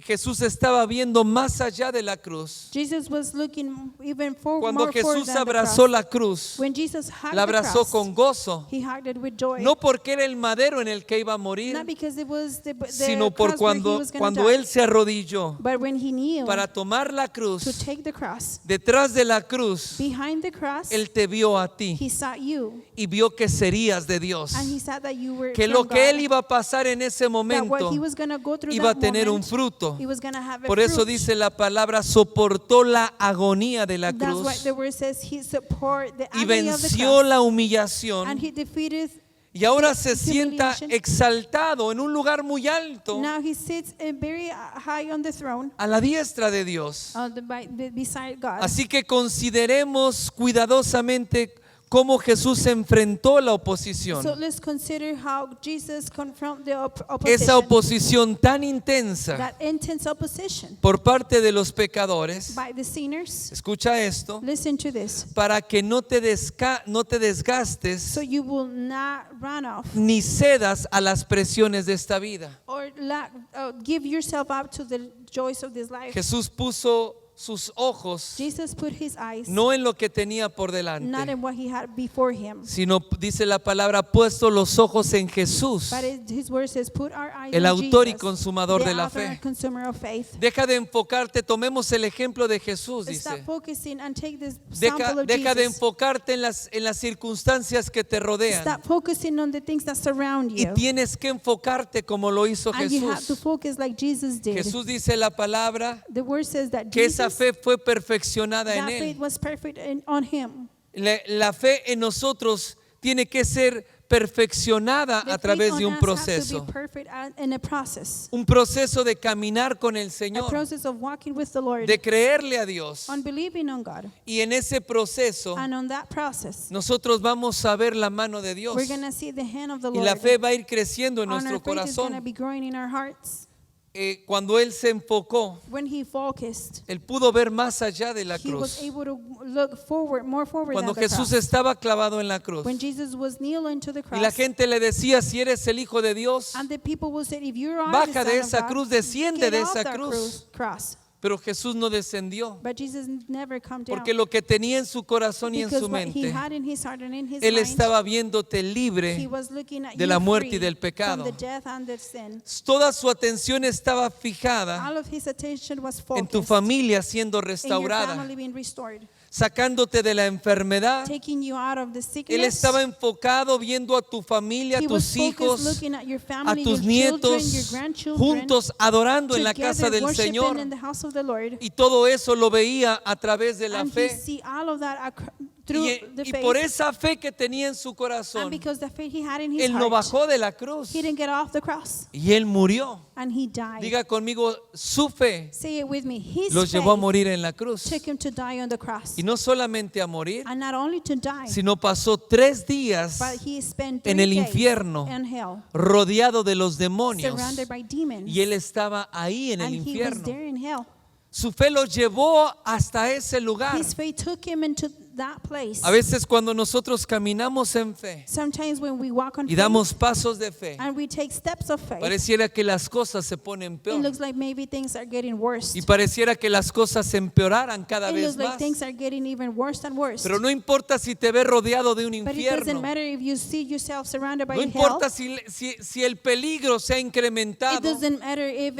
[SPEAKER 1] Jesús estaba viendo más allá de la cruz.
[SPEAKER 2] Jesus was looking even
[SPEAKER 1] Cuando
[SPEAKER 2] more forward
[SPEAKER 1] Jesús
[SPEAKER 2] than the
[SPEAKER 1] abrazó
[SPEAKER 2] cross.
[SPEAKER 1] la cruz,
[SPEAKER 2] When Jesus hugged
[SPEAKER 1] la
[SPEAKER 2] the
[SPEAKER 1] abrazó
[SPEAKER 2] cross,
[SPEAKER 1] con gozo,
[SPEAKER 2] he hugged it with joy.
[SPEAKER 1] no porque era el madero en el que iba a morir,
[SPEAKER 2] Not because it was the
[SPEAKER 1] sino por
[SPEAKER 2] cross where he was
[SPEAKER 1] cuando
[SPEAKER 2] going to die,
[SPEAKER 1] él se arrodilló
[SPEAKER 2] but when he kneeled
[SPEAKER 1] para tomar la
[SPEAKER 2] to
[SPEAKER 1] cruz.
[SPEAKER 2] take the cross,
[SPEAKER 1] Detrás de la cruz,
[SPEAKER 2] behind the cross,
[SPEAKER 1] él te vio a ti
[SPEAKER 2] he saw you,
[SPEAKER 1] y vio que serías de Dios,
[SPEAKER 2] and he saw that you were
[SPEAKER 1] que
[SPEAKER 2] from
[SPEAKER 1] lo que él
[SPEAKER 2] God,
[SPEAKER 1] iba a pasar en ese
[SPEAKER 2] that what
[SPEAKER 1] momento
[SPEAKER 2] he was going to go through
[SPEAKER 1] iba a
[SPEAKER 2] that
[SPEAKER 1] tener un
[SPEAKER 2] moment,
[SPEAKER 1] fruto.
[SPEAKER 2] he was going to have a
[SPEAKER 1] Por eso
[SPEAKER 2] fruit.
[SPEAKER 1] dice la palabra, soportó la agonía de la
[SPEAKER 2] That's why
[SPEAKER 1] cruz
[SPEAKER 2] the word says he support the
[SPEAKER 1] y
[SPEAKER 2] agony of the
[SPEAKER 1] venció
[SPEAKER 2] cross,
[SPEAKER 1] la
[SPEAKER 2] and
[SPEAKER 1] humillación,
[SPEAKER 2] he defeated.
[SPEAKER 1] y ahora se sienta
[SPEAKER 2] humiliation.
[SPEAKER 1] exaltado en un lugar muy alto
[SPEAKER 2] Now he sits very high on the throne,
[SPEAKER 1] a la diestra de Dios.
[SPEAKER 2] beside God.
[SPEAKER 1] Así que consideremos cuidadosamente cómo Jesús enfrentó la
[SPEAKER 2] So
[SPEAKER 1] oposición.
[SPEAKER 2] let's consider how Jesus confronted the
[SPEAKER 1] Esa
[SPEAKER 2] opposition,
[SPEAKER 1] oposición tan intensa
[SPEAKER 2] that intense opposition
[SPEAKER 1] por parte de los pecadores.
[SPEAKER 2] by the sinners.
[SPEAKER 1] Escucha esto,
[SPEAKER 2] Listen to this.
[SPEAKER 1] para que no te desgastes
[SPEAKER 2] So you will not run off
[SPEAKER 1] ni cedas a las presiones de esta vida.
[SPEAKER 2] or give yourself up to the joys of this life.
[SPEAKER 1] Jesús puso sus ojos
[SPEAKER 2] Jesus put his eyes
[SPEAKER 1] no en lo que tenía por
[SPEAKER 2] not
[SPEAKER 1] delante,
[SPEAKER 2] in what he had before him,
[SPEAKER 1] sino, dice la palabra, puesto los ojos en Jesús,
[SPEAKER 2] but his word says, put our eyes
[SPEAKER 1] el
[SPEAKER 2] on
[SPEAKER 1] autor y
[SPEAKER 2] Jesus,
[SPEAKER 1] consumador
[SPEAKER 2] the
[SPEAKER 1] de la
[SPEAKER 2] author and
[SPEAKER 1] fe.
[SPEAKER 2] consumer of faith.
[SPEAKER 1] Deja de enfocarte, tomemos el ejemplo de Jesús,
[SPEAKER 2] Stop
[SPEAKER 1] dice.
[SPEAKER 2] focusing and take this sample of
[SPEAKER 1] Deja de
[SPEAKER 2] Jesus.
[SPEAKER 1] enfocarte en las circunstancias que te rodean.
[SPEAKER 2] Stop focusing on the things that surround
[SPEAKER 1] Y
[SPEAKER 2] you.
[SPEAKER 1] tienes que enfocarte como lo hizo
[SPEAKER 2] And you have to
[SPEAKER 1] Jesús.
[SPEAKER 2] focus like Jesus did.
[SPEAKER 1] Jesús dice la palabra
[SPEAKER 2] The word says that
[SPEAKER 1] que esa
[SPEAKER 2] Jesus,
[SPEAKER 1] fe fue perfeccionada en
[SPEAKER 2] that faith
[SPEAKER 1] él.
[SPEAKER 2] was perfect on him.
[SPEAKER 1] La fe en nosotros tiene que ser perfeccionada
[SPEAKER 2] The
[SPEAKER 1] a través
[SPEAKER 2] faith
[SPEAKER 1] de
[SPEAKER 2] on
[SPEAKER 1] un
[SPEAKER 2] us has to
[SPEAKER 1] proceso.
[SPEAKER 2] be perfect in a process.
[SPEAKER 1] Un proceso de caminar con el
[SPEAKER 2] A
[SPEAKER 1] Señor,
[SPEAKER 2] process of walking with the Lord,
[SPEAKER 1] de creerle a Dios.
[SPEAKER 2] on believing on God.
[SPEAKER 1] Y en ese proceso
[SPEAKER 2] And on that process,
[SPEAKER 1] nosotros vamos a ver la mano de Dios.
[SPEAKER 2] we're going to see the hand of the
[SPEAKER 1] Y
[SPEAKER 2] Lord.
[SPEAKER 1] la fe va a ir creciendo en
[SPEAKER 2] On
[SPEAKER 1] nuestro
[SPEAKER 2] our faith is going to
[SPEAKER 1] corazón.
[SPEAKER 2] be growing in our hearts.
[SPEAKER 1] Cuando Él se enfocó,
[SPEAKER 2] When he focused,
[SPEAKER 1] Él pudo ver más allá de la
[SPEAKER 2] he was
[SPEAKER 1] cruz.
[SPEAKER 2] able to look forward, more forward
[SPEAKER 1] Cuando
[SPEAKER 2] than the
[SPEAKER 1] Jesús
[SPEAKER 2] cross.
[SPEAKER 1] estaba clavado en la cruz
[SPEAKER 2] When Jesus was kneeling to the
[SPEAKER 1] y la
[SPEAKER 2] cross,
[SPEAKER 1] gente le decía, si eres el Hijo de Dios,
[SPEAKER 2] and the people will say, if you are
[SPEAKER 1] baja
[SPEAKER 2] the
[SPEAKER 1] de
[SPEAKER 2] Son
[SPEAKER 1] esa
[SPEAKER 2] of God,
[SPEAKER 1] cruz, desciende
[SPEAKER 2] get
[SPEAKER 1] de
[SPEAKER 2] off
[SPEAKER 1] esa
[SPEAKER 2] that
[SPEAKER 1] cruz.
[SPEAKER 2] cross.
[SPEAKER 1] Pero Jesús no descendió,
[SPEAKER 2] But Jesus never come down.
[SPEAKER 1] porque lo que tenía en su corazón y en
[SPEAKER 2] Because
[SPEAKER 1] su
[SPEAKER 2] what he
[SPEAKER 1] mente,
[SPEAKER 2] had in his heart and in his
[SPEAKER 1] Él
[SPEAKER 2] mind,
[SPEAKER 1] estaba viéndote
[SPEAKER 2] he
[SPEAKER 1] libre.
[SPEAKER 2] was looking at
[SPEAKER 1] de
[SPEAKER 2] you
[SPEAKER 1] la muerte y
[SPEAKER 2] free
[SPEAKER 1] del pecado.
[SPEAKER 2] from the death and the sin.
[SPEAKER 1] Toda su atención estaba fijada
[SPEAKER 2] All of his attention was
[SPEAKER 1] en tu
[SPEAKER 2] focused
[SPEAKER 1] familia siendo
[SPEAKER 2] in your
[SPEAKER 1] restaurada,
[SPEAKER 2] family being restored,
[SPEAKER 1] sacándote de la enfermedad.
[SPEAKER 2] taking you out of the
[SPEAKER 1] Él
[SPEAKER 2] sickness.
[SPEAKER 1] estaba enfocado viendo a tu familia, a
[SPEAKER 2] He was
[SPEAKER 1] tus
[SPEAKER 2] focused
[SPEAKER 1] hijos,
[SPEAKER 2] looking at your
[SPEAKER 1] a
[SPEAKER 2] family,
[SPEAKER 1] tus
[SPEAKER 2] your children, your
[SPEAKER 1] nietos,
[SPEAKER 2] grandchildren,
[SPEAKER 1] juntos adorando en la casa
[SPEAKER 2] together
[SPEAKER 1] del
[SPEAKER 2] worshiping
[SPEAKER 1] Señor.
[SPEAKER 2] in the house of the Lord.
[SPEAKER 1] Y todo eso lo veía a través de la
[SPEAKER 2] And he
[SPEAKER 1] fe.
[SPEAKER 2] see all of that through the
[SPEAKER 1] Y
[SPEAKER 2] faith.
[SPEAKER 1] por esa fe que tenía en su
[SPEAKER 2] And
[SPEAKER 1] corazón,
[SPEAKER 2] because the faith he had in his
[SPEAKER 1] Él no
[SPEAKER 2] heart,
[SPEAKER 1] bajó de la cruz
[SPEAKER 2] he didn't get off the cross.
[SPEAKER 1] y Él murió.
[SPEAKER 2] And he died.
[SPEAKER 1] Diga conmigo, su fe
[SPEAKER 2] Say it with me. His
[SPEAKER 1] los llevó a
[SPEAKER 2] faith
[SPEAKER 1] morir en la cruz.
[SPEAKER 2] took him to die on the cross.
[SPEAKER 1] Y no solamente a morir,
[SPEAKER 2] And not only to die,
[SPEAKER 1] sino pasó 3 días
[SPEAKER 2] but he spent 3
[SPEAKER 1] en el
[SPEAKER 2] days
[SPEAKER 1] infierno,
[SPEAKER 2] in hell,
[SPEAKER 1] rodeado de los demonios.
[SPEAKER 2] surrounded by demons.
[SPEAKER 1] Y Él estaba ahí en el
[SPEAKER 2] And he was
[SPEAKER 1] infierno.
[SPEAKER 2] there in hell.
[SPEAKER 1] Su fe lo llevó hasta ese lugar.
[SPEAKER 2] His faith took him into that place.
[SPEAKER 1] A veces cuando nosotros caminamos en fe
[SPEAKER 2] Sometimes when we walk on
[SPEAKER 1] y
[SPEAKER 2] faith
[SPEAKER 1] damos pasos de fe,
[SPEAKER 2] and we take steps of faith,
[SPEAKER 1] pareciera que las cosas se ponen
[SPEAKER 2] it
[SPEAKER 1] peor.
[SPEAKER 2] looks like maybe things are getting worse.
[SPEAKER 1] Y pareciera que las cosas se empeoraran cada
[SPEAKER 2] It
[SPEAKER 1] vez
[SPEAKER 2] looks like
[SPEAKER 1] más.
[SPEAKER 2] things are getting even worse and worse.
[SPEAKER 1] Pero no importa si te ves rodeado de un
[SPEAKER 2] But it doesn't
[SPEAKER 1] infierno.
[SPEAKER 2] matter if you see yourself surrounded by
[SPEAKER 1] No
[SPEAKER 2] hell.
[SPEAKER 1] importa si el peligro se ha
[SPEAKER 2] It
[SPEAKER 1] incrementado.
[SPEAKER 2] doesn't matter if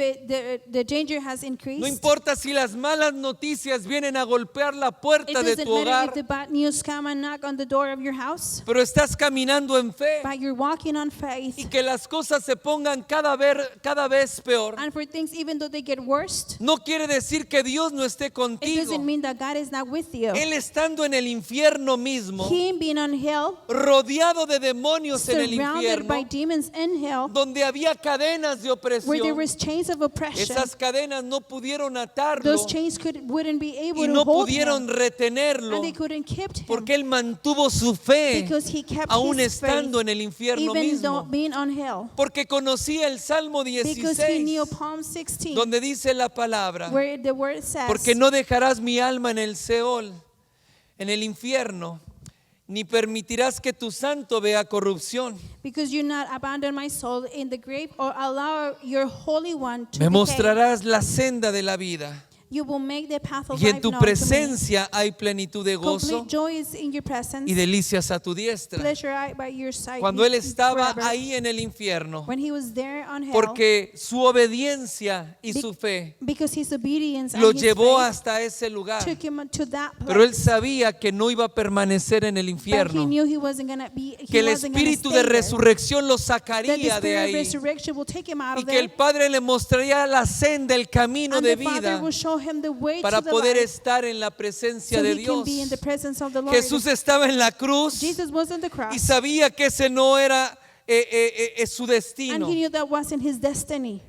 [SPEAKER 2] the danger has increased.
[SPEAKER 1] No importa si las malas noticias vienen a golpear la
[SPEAKER 2] It
[SPEAKER 1] puerta de
[SPEAKER 2] doesn't
[SPEAKER 1] tu
[SPEAKER 2] matter
[SPEAKER 1] hogar.
[SPEAKER 2] if the bad news come and knock on the door of your house.
[SPEAKER 1] Pero estás caminando en fe.
[SPEAKER 2] But you're walking on faith.
[SPEAKER 1] Y que las cosas se pongan cada vez peor.
[SPEAKER 2] And for things, even though they get worse,
[SPEAKER 1] No quiere decir que Dios no esté
[SPEAKER 2] it
[SPEAKER 1] contigo.
[SPEAKER 2] doesn't mean that God is not with you.
[SPEAKER 1] Él estando en el infierno mismo,
[SPEAKER 2] Him being on hell,
[SPEAKER 1] rodeado de demonios en el
[SPEAKER 2] surrounded by
[SPEAKER 1] infierno,
[SPEAKER 2] demons in hell,
[SPEAKER 1] donde había cadenas de
[SPEAKER 2] where there
[SPEAKER 1] opresión.
[SPEAKER 2] was chains of oppression.
[SPEAKER 1] Esas cadenas no pudieron atarlo
[SPEAKER 2] Those chains wouldn't be able
[SPEAKER 1] y
[SPEAKER 2] to
[SPEAKER 1] no
[SPEAKER 2] hold
[SPEAKER 1] pudieron
[SPEAKER 2] him,
[SPEAKER 1] retenerlo
[SPEAKER 2] and they couldn't keep him
[SPEAKER 1] porque él mantuvo su fe
[SPEAKER 2] because he kept
[SPEAKER 1] aún
[SPEAKER 2] his
[SPEAKER 1] estando
[SPEAKER 2] faith,
[SPEAKER 1] en el infierno
[SPEAKER 2] even though
[SPEAKER 1] mismo.
[SPEAKER 2] being on hell,
[SPEAKER 1] Porque conocía el Salmo
[SPEAKER 2] because he knew
[SPEAKER 1] 16,
[SPEAKER 2] Psalm 16,
[SPEAKER 1] donde dice la palabra,
[SPEAKER 2] where the word says,
[SPEAKER 1] porque no dejarás mi alma en el Seol, en el infierno, ni permitirás que tu santo vea corrupción.
[SPEAKER 2] Because you not abandon my soul in the grave or allow your Holy One to
[SPEAKER 1] Me
[SPEAKER 2] decay.
[SPEAKER 1] mostrarás la senda de la vida.
[SPEAKER 2] You will make the path of
[SPEAKER 1] Y en
[SPEAKER 2] life
[SPEAKER 1] tu
[SPEAKER 2] known to me.
[SPEAKER 1] presencia hay plenitud de gozo
[SPEAKER 2] Complete joy is in your presence.
[SPEAKER 1] y delicias a tu diestra.
[SPEAKER 2] Pleasure by your side.
[SPEAKER 1] Cuando él estaba
[SPEAKER 2] forever.
[SPEAKER 1] ahí en el infierno,
[SPEAKER 2] When he was there on hell,
[SPEAKER 1] porque su obediencia y su fe
[SPEAKER 2] because his obedience
[SPEAKER 1] lo
[SPEAKER 2] and his
[SPEAKER 1] llevó
[SPEAKER 2] faith
[SPEAKER 1] hasta ese lugar.
[SPEAKER 2] took him to that place.
[SPEAKER 1] Pero él sabía que no iba a permanecer en el
[SPEAKER 2] But he
[SPEAKER 1] infierno,
[SPEAKER 2] knew he wasn't gonna be.
[SPEAKER 1] que el
[SPEAKER 2] wasn't gonna
[SPEAKER 1] espíritu
[SPEAKER 2] stay
[SPEAKER 1] de
[SPEAKER 2] there.
[SPEAKER 1] resurrección lo
[SPEAKER 2] That the
[SPEAKER 1] sacaría de
[SPEAKER 2] spirit of
[SPEAKER 1] ahí
[SPEAKER 2] resurrection will take him out
[SPEAKER 1] y
[SPEAKER 2] of
[SPEAKER 1] que
[SPEAKER 2] there.
[SPEAKER 1] el Padre le mostraría la senda, el camino
[SPEAKER 2] And
[SPEAKER 1] de
[SPEAKER 2] the Father
[SPEAKER 1] vida
[SPEAKER 2] will show him the way
[SPEAKER 1] para
[SPEAKER 2] to the
[SPEAKER 1] poder
[SPEAKER 2] light,
[SPEAKER 1] estar en la presencia
[SPEAKER 2] so
[SPEAKER 1] de
[SPEAKER 2] he can
[SPEAKER 1] Dios.
[SPEAKER 2] be in the presence of the Lord.
[SPEAKER 1] Jesús estaba en la cruz
[SPEAKER 2] Jesus was on the cross,
[SPEAKER 1] y sabía que ese no era su
[SPEAKER 2] and
[SPEAKER 1] destino.
[SPEAKER 2] he knew that wasn't his destiny.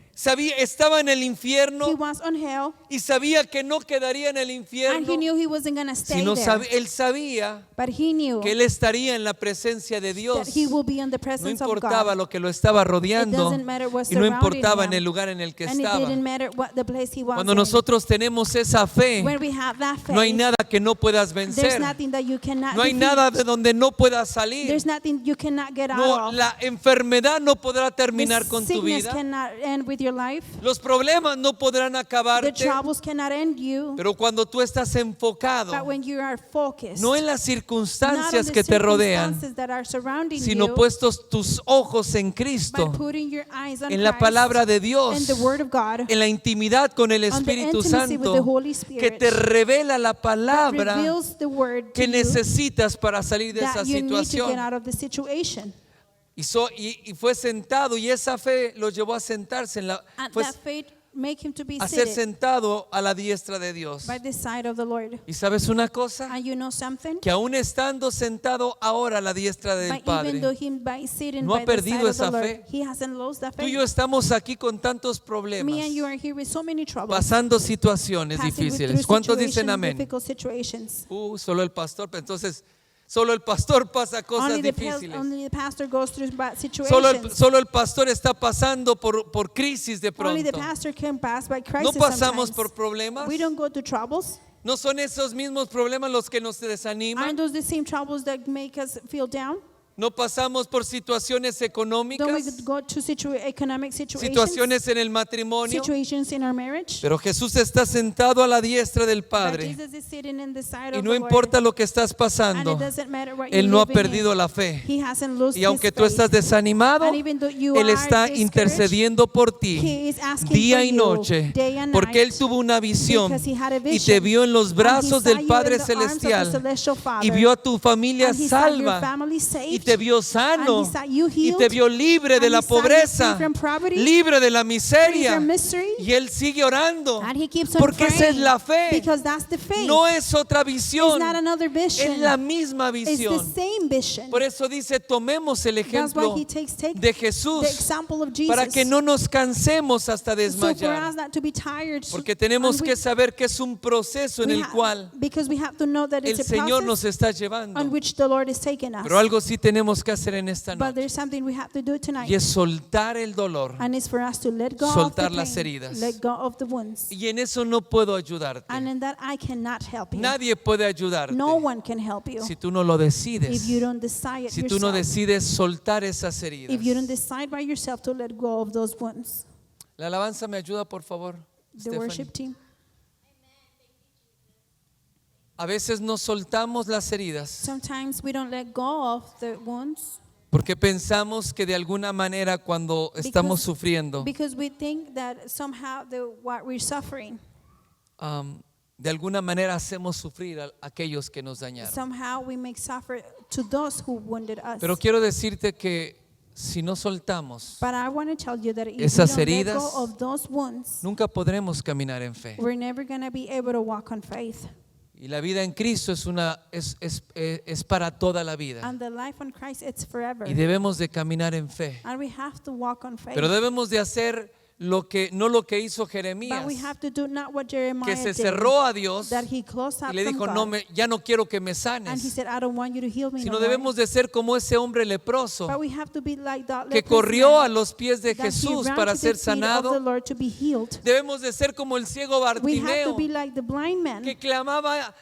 [SPEAKER 1] Estaba en el
[SPEAKER 2] He
[SPEAKER 1] infierno
[SPEAKER 2] was on hell,
[SPEAKER 1] y sabía que no quedaría en el
[SPEAKER 2] and
[SPEAKER 1] infierno,
[SPEAKER 2] he knew he wasn't gonna stay
[SPEAKER 1] sino
[SPEAKER 2] there.
[SPEAKER 1] él sabía
[SPEAKER 2] But he knew
[SPEAKER 1] que él estaría en la presencia de
[SPEAKER 2] that
[SPEAKER 1] Dios.
[SPEAKER 2] he will be in the
[SPEAKER 1] No
[SPEAKER 2] presence of
[SPEAKER 1] importaba
[SPEAKER 2] God.
[SPEAKER 1] lo que lo estaba
[SPEAKER 2] It
[SPEAKER 1] rodeando
[SPEAKER 2] doesn't matter what's
[SPEAKER 1] y no
[SPEAKER 2] surrounding
[SPEAKER 1] importaba
[SPEAKER 2] him,
[SPEAKER 1] en el lugar en el que
[SPEAKER 2] and it
[SPEAKER 1] estaba.
[SPEAKER 2] didn't matter what the place he was
[SPEAKER 1] Cuando
[SPEAKER 2] in.
[SPEAKER 1] nosotros tenemos esa fe,
[SPEAKER 2] When we have that faith,
[SPEAKER 1] no hay nada que no puedas
[SPEAKER 2] there's
[SPEAKER 1] vencer.
[SPEAKER 2] nothing that you cannot
[SPEAKER 1] No hay
[SPEAKER 2] defeat.
[SPEAKER 1] nada de donde no puedas salir.
[SPEAKER 2] There's nothing you cannot get out
[SPEAKER 1] No,
[SPEAKER 2] of.
[SPEAKER 1] la enfermedad no podrá
[SPEAKER 2] The
[SPEAKER 1] terminar con tu
[SPEAKER 2] sickness
[SPEAKER 1] vida.
[SPEAKER 2] cannot end with your life.
[SPEAKER 1] Los problemas no podrán
[SPEAKER 2] The
[SPEAKER 1] acabarte.
[SPEAKER 2] troubles cannot end you.
[SPEAKER 1] Pero cuando tú estás enfocado,
[SPEAKER 2] But when you are focused,
[SPEAKER 1] no en las
[SPEAKER 2] not on
[SPEAKER 1] circunstancias
[SPEAKER 2] the
[SPEAKER 1] que te rodean,
[SPEAKER 2] circumstances that are surrounding
[SPEAKER 1] sino
[SPEAKER 2] you,
[SPEAKER 1] puestos tus ojos en
[SPEAKER 2] but
[SPEAKER 1] Cristo,
[SPEAKER 2] putting your eyes on
[SPEAKER 1] en la
[SPEAKER 2] Christ,
[SPEAKER 1] palabra de Dios,
[SPEAKER 2] and the Word of God,
[SPEAKER 1] en la intimidad con el
[SPEAKER 2] on the
[SPEAKER 1] Espíritu
[SPEAKER 2] intimacy with the
[SPEAKER 1] Santo,
[SPEAKER 2] Holy
[SPEAKER 1] que
[SPEAKER 2] Spirit,
[SPEAKER 1] te revela la
[SPEAKER 2] that
[SPEAKER 1] palabra
[SPEAKER 2] reveals the Word to
[SPEAKER 1] que
[SPEAKER 2] you
[SPEAKER 1] necesitas para salir de esa
[SPEAKER 2] that you need to get
[SPEAKER 1] situación.
[SPEAKER 2] out of the situation.
[SPEAKER 1] Y fue sentado, y esa fe lo llevó a sentarse
[SPEAKER 2] And
[SPEAKER 1] fue
[SPEAKER 2] that faith make him to be
[SPEAKER 1] a ser
[SPEAKER 2] seated
[SPEAKER 1] sentado a la diestra de Dios.
[SPEAKER 2] by the side of the Lord.
[SPEAKER 1] ¿Y sabes una cosa?
[SPEAKER 2] And you know something?
[SPEAKER 1] Que aún estando sentado ahora a la diestra del
[SPEAKER 2] But even though
[SPEAKER 1] Padre,
[SPEAKER 2] him by sitting
[SPEAKER 1] no ha
[SPEAKER 2] by the
[SPEAKER 1] perdido
[SPEAKER 2] side of
[SPEAKER 1] esa
[SPEAKER 2] the Lord,
[SPEAKER 1] fe.
[SPEAKER 2] he hasn't lost that
[SPEAKER 1] tú y yo
[SPEAKER 2] faith.
[SPEAKER 1] estamos aquí con tantos problemas,
[SPEAKER 2] Me and you are here with so many troubles,
[SPEAKER 1] pasando situaciones
[SPEAKER 2] passing
[SPEAKER 1] difíciles.
[SPEAKER 2] through
[SPEAKER 1] ¿Cuántos dicen
[SPEAKER 2] situations,
[SPEAKER 1] amén?
[SPEAKER 2] difficult situations.
[SPEAKER 1] Solo el pastor, entonces solo el pastor pasa cosas
[SPEAKER 2] Only the
[SPEAKER 1] difíciles.
[SPEAKER 2] pastor goes through bad
[SPEAKER 1] Solo
[SPEAKER 2] situations.
[SPEAKER 1] el pastor está pasando por crisis de
[SPEAKER 2] Only the
[SPEAKER 1] pronto.
[SPEAKER 2] pastor can pass by
[SPEAKER 1] No
[SPEAKER 2] crisis
[SPEAKER 1] pasamos
[SPEAKER 2] sometimes.
[SPEAKER 1] por problemas.
[SPEAKER 2] We don't go through troubles.
[SPEAKER 1] No son esos mismos problemas los que nos desaniman.
[SPEAKER 2] Aren't those the same troubles that make us feel down?
[SPEAKER 1] No pasamos por situaciones
[SPEAKER 2] Don't we
[SPEAKER 1] económicas,
[SPEAKER 2] go to economic situations?
[SPEAKER 1] situaciones en el matrimonio.
[SPEAKER 2] Situations in our marriage?
[SPEAKER 1] Pero Jesús está sentado a la diestra del
[SPEAKER 2] But
[SPEAKER 1] Padre.
[SPEAKER 2] Jesus is sitting in the side
[SPEAKER 1] Y
[SPEAKER 2] of
[SPEAKER 1] no
[SPEAKER 2] the Lord.
[SPEAKER 1] importa lo que estás
[SPEAKER 2] And
[SPEAKER 1] pasando,
[SPEAKER 2] it doesn't matter what
[SPEAKER 1] Él
[SPEAKER 2] you're
[SPEAKER 1] no ha
[SPEAKER 2] living in.
[SPEAKER 1] perdido la fe.
[SPEAKER 2] He hasn't lost
[SPEAKER 1] Y aunque
[SPEAKER 2] his
[SPEAKER 1] tú
[SPEAKER 2] faith.
[SPEAKER 1] estás desanimado,
[SPEAKER 2] And even though you
[SPEAKER 1] Él
[SPEAKER 2] are
[SPEAKER 1] está
[SPEAKER 2] discouraged,
[SPEAKER 1] intercediendo por
[SPEAKER 2] He
[SPEAKER 1] ti
[SPEAKER 2] is asking
[SPEAKER 1] día
[SPEAKER 2] for
[SPEAKER 1] y
[SPEAKER 2] you
[SPEAKER 1] noche,
[SPEAKER 2] day and
[SPEAKER 1] porque Él
[SPEAKER 2] night,
[SPEAKER 1] tuvo una visión
[SPEAKER 2] because he had a
[SPEAKER 1] y te
[SPEAKER 2] vision.
[SPEAKER 1] vio en los
[SPEAKER 2] And he
[SPEAKER 1] brazos
[SPEAKER 2] saw
[SPEAKER 1] del
[SPEAKER 2] you
[SPEAKER 1] Padre
[SPEAKER 2] in the arms of the
[SPEAKER 1] Celestial
[SPEAKER 2] celestial Father.
[SPEAKER 1] y vio a tu familia
[SPEAKER 2] And he saw your
[SPEAKER 1] salva
[SPEAKER 2] family
[SPEAKER 1] y
[SPEAKER 2] saved.
[SPEAKER 1] te vio sano
[SPEAKER 2] And he saw you
[SPEAKER 1] y
[SPEAKER 2] healed.
[SPEAKER 1] te vio libre de
[SPEAKER 2] And
[SPEAKER 1] la
[SPEAKER 2] he saw you
[SPEAKER 1] pobreza,
[SPEAKER 2] free from poverty,
[SPEAKER 1] libre de la
[SPEAKER 2] free
[SPEAKER 1] miseria.
[SPEAKER 2] from misery.
[SPEAKER 1] Y Él sigue orando
[SPEAKER 2] And he keeps on
[SPEAKER 1] porque esa es
[SPEAKER 2] praying,
[SPEAKER 1] la fe.
[SPEAKER 2] because that's the faith.
[SPEAKER 1] No es otra
[SPEAKER 2] It's
[SPEAKER 1] visión,
[SPEAKER 2] not another vision.
[SPEAKER 1] es la misma
[SPEAKER 2] It's the
[SPEAKER 1] visión.
[SPEAKER 2] same vision.
[SPEAKER 1] Por eso dice, tomemos el
[SPEAKER 2] That's why
[SPEAKER 1] ejemplo
[SPEAKER 2] he take
[SPEAKER 1] de Jesús
[SPEAKER 2] the example of Jesus.
[SPEAKER 1] para que no nos cansemos hasta
[SPEAKER 2] So for
[SPEAKER 1] desmayar.
[SPEAKER 2] us not to be tired.
[SPEAKER 1] Porque tenemos
[SPEAKER 2] and
[SPEAKER 1] que saber que es un proceso en
[SPEAKER 2] we
[SPEAKER 1] el
[SPEAKER 2] ha-
[SPEAKER 1] cual
[SPEAKER 2] because we have to know that
[SPEAKER 1] el
[SPEAKER 2] it's a
[SPEAKER 1] Señor nos
[SPEAKER 2] process
[SPEAKER 1] está llevando.
[SPEAKER 2] on which the Lord is taking us.
[SPEAKER 1] Pero algo sí tenemos que hacer en esta
[SPEAKER 2] But
[SPEAKER 1] noche
[SPEAKER 2] there's something we have to do tonight.
[SPEAKER 1] y es soltar el dolor.
[SPEAKER 2] And it's for us to let go
[SPEAKER 1] Soltar
[SPEAKER 2] of the
[SPEAKER 1] las
[SPEAKER 2] pain,
[SPEAKER 1] heridas.
[SPEAKER 2] let go of the wounds.
[SPEAKER 1] Y en eso no puedo ayudarte.
[SPEAKER 2] And in that I cannot help you.
[SPEAKER 1] Nadie puede ayudarte
[SPEAKER 2] No one can help you
[SPEAKER 1] si tú no lo decides.
[SPEAKER 2] if you don't decide
[SPEAKER 1] Si tú no
[SPEAKER 2] yourself.
[SPEAKER 1] decides soltar esas heridas.
[SPEAKER 2] If you don't decide by yourself to let go of those wounds.
[SPEAKER 1] La alabanza me ayuda, por favor.
[SPEAKER 2] The
[SPEAKER 1] Stephanie.
[SPEAKER 2] worship team.
[SPEAKER 1] A veces nos soltamos las heridas
[SPEAKER 2] Sometimes we don't let go of the wounds
[SPEAKER 1] porque pensamos que de alguna manera cuando estamos sufriendo,
[SPEAKER 2] because we think that somehow what we're suffering,
[SPEAKER 1] de alguna manera hacemos sufrir a aquellos que nos dañaron.
[SPEAKER 2] somehow we make suffer to those who wounded us.
[SPEAKER 1] Pero quiero decirte que si no soltamos,
[SPEAKER 2] But I want to tell you that if
[SPEAKER 1] esas
[SPEAKER 2] we don't let
[SPEAKER 1] heridas,
[SPEAKER 2] go of those wounds,
[SPEAKER 1] nunca podremos caminar en fe.
[SPEAKER 2] we're never going to be able to walk on faith.
[SPEAKER 1] Y la vida en Cristo es para toda la vida.
[SPEAKER 2] And the life on Christ, it's forever.
[SPEAKER 1] Y debemos de caminar en fe.
[SPEAKER 2] And we have to walk on faith.
[SPEAKER 1] Pero debemos de hacer no lo que hizo
[SPEAKER 2] But
[SPEAKER 1] Jeremías,
[SPEAKER 2] we have to do not what Jeremiah
[SPEAKER 1] que se
[SPEAKER 2] did,
[SPEAKER 1] cerró a Dios
[SPEAKER 2] that he closed
[SPEAKER 1] y
[SPEAKER 2] up
[SPEAKER 1] le
[SPEAKER 2] from
[SPEAKER 1] dijo,
[SPEAKER 2] God,
[SPEAKER 1] ya no quiero que me
[SPEAKER 2] and he
[SPEAKER 1] sanes,
[SPEAKER 2] said, I don't want you to heal me
[SPEAKER 1] sino
[SPEAKER 2] no more.
[SPEAKER 1] debemos de ser como ese hombre leproso
[SPEAKER 2] But we have to be like that
[SPEAKER 1] que
[SPEAKER 2] leprous
[SPEAKER 1] corrió a
[SPEAKER 2] man,
[SPEAKER 1] los pies de
[SPEAKER 2] that he
[SPEAKER 1] Jesús
[SPEAKER 2] ran
[SPEAKER 1] para
[SPEAKER 2] to the
[SPEAKER 1] ser
[SPEAKER 2] feet of the
[SPEAKER 1] sanado.
[SPEAKER 2] Lord to be healed.
[SPEAKER 1] Debemos de ser como el ciego
[SPEAKER 2] We have to
[SPEAKER 1] Bartimeo,
[SPEAKER 2] be like the blind man,
[SPEAKER 1] que clamaba,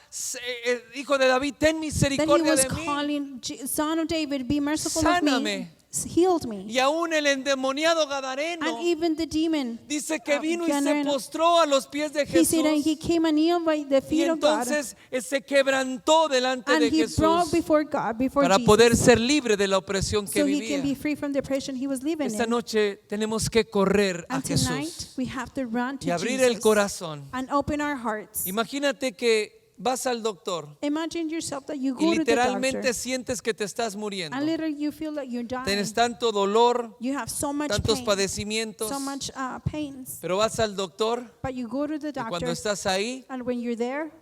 [SPEAKER 1] hijo de David, ten
[SPEAKER 2] that he
[SPEAKER 1] misericordia
[SPEAKER 2] was
[SPEAKER 1] de mí.
[SPEAKER 2] calling, Son of David, be merciful of
[SPEAKER 1] Sáname.
[SPEAKER 2] me, healed me.
[SPEAKER 1] Y aún el endemoniado Gadareno
[SPEAKER 2] And even the demon,
[SPEAKER 1] dice que vino y se
[SPEAKER 2] Gadareno,
[SPEAKER 1] postró a los pies de
[SPEAKER 2] he said, and he
[SPEAKER 1] Jesús.
[SPEAKER 2] came and kneeled by the
[SPEAKER 1] Y
[SPEAKER 2] feet of God,
[SPEAKER 1] entonces se quebrantó delante
[SPEAKER 2] and
[SPEAKER 1] de
[SPEAKER 2] he brought
[SPEAKER 1] Jesús
[SPEAKER 2] before God, before
[SPEAKER 1] para
[SPEAKER 2] Jesus,
[SPEAKER 1] poder ser libre de la opresión que
[SPEAKER 2] so he can be
[SPEAKER 1] vivía.
[SPEAKER 2] free from the oppression he was living
[SPEAKER 1] Esta
[SPEAKER 2] in.
[SPEAKER 1] noche tenemos que correr a
[SPEAKER 2] And tonight,
[SPEAKER 1] Jesús
[SPEAKER 2] we have to run
[SPEAKER 1] y
[SPEAKER 2] to
[SPEAKER 1] abrir el
[SPEAKER 2] Jesus
[SPEAKER 1] corazón.
[SPEAKER 2] and open our hearts.
[SPEAKER 1] Imagínate que vas al doctor
[SPEAKER 2] Imagine yourself that you
[SPEAKER 1] y
[SPEAKER 2] go to the
[SPEAKER 1] literalmente
[SPEAKER 2] doctor,
[SPEAKER 1] sientes que te estás muriendo.
[SPEAKER 2] and literally you feel like you're dying.
[SPEAKER 1] Tienes tanto dolor,
[SPEAKER 2] You have so much
[SPEAKER 1] tantos
[SPEAKER 2] pain,
[SPEAKER 1] padecimientos,
[SPEAKER 2] so much pains.
[SPEAKER 1] pero vas al doctor
[SPEAKER 2] But you go to the
[SPEAKER 1] y cuando
[SPEAKER 2] doctor,
[SPEAKER 1] estás ahí
[SPEAKER 2] and when you're there,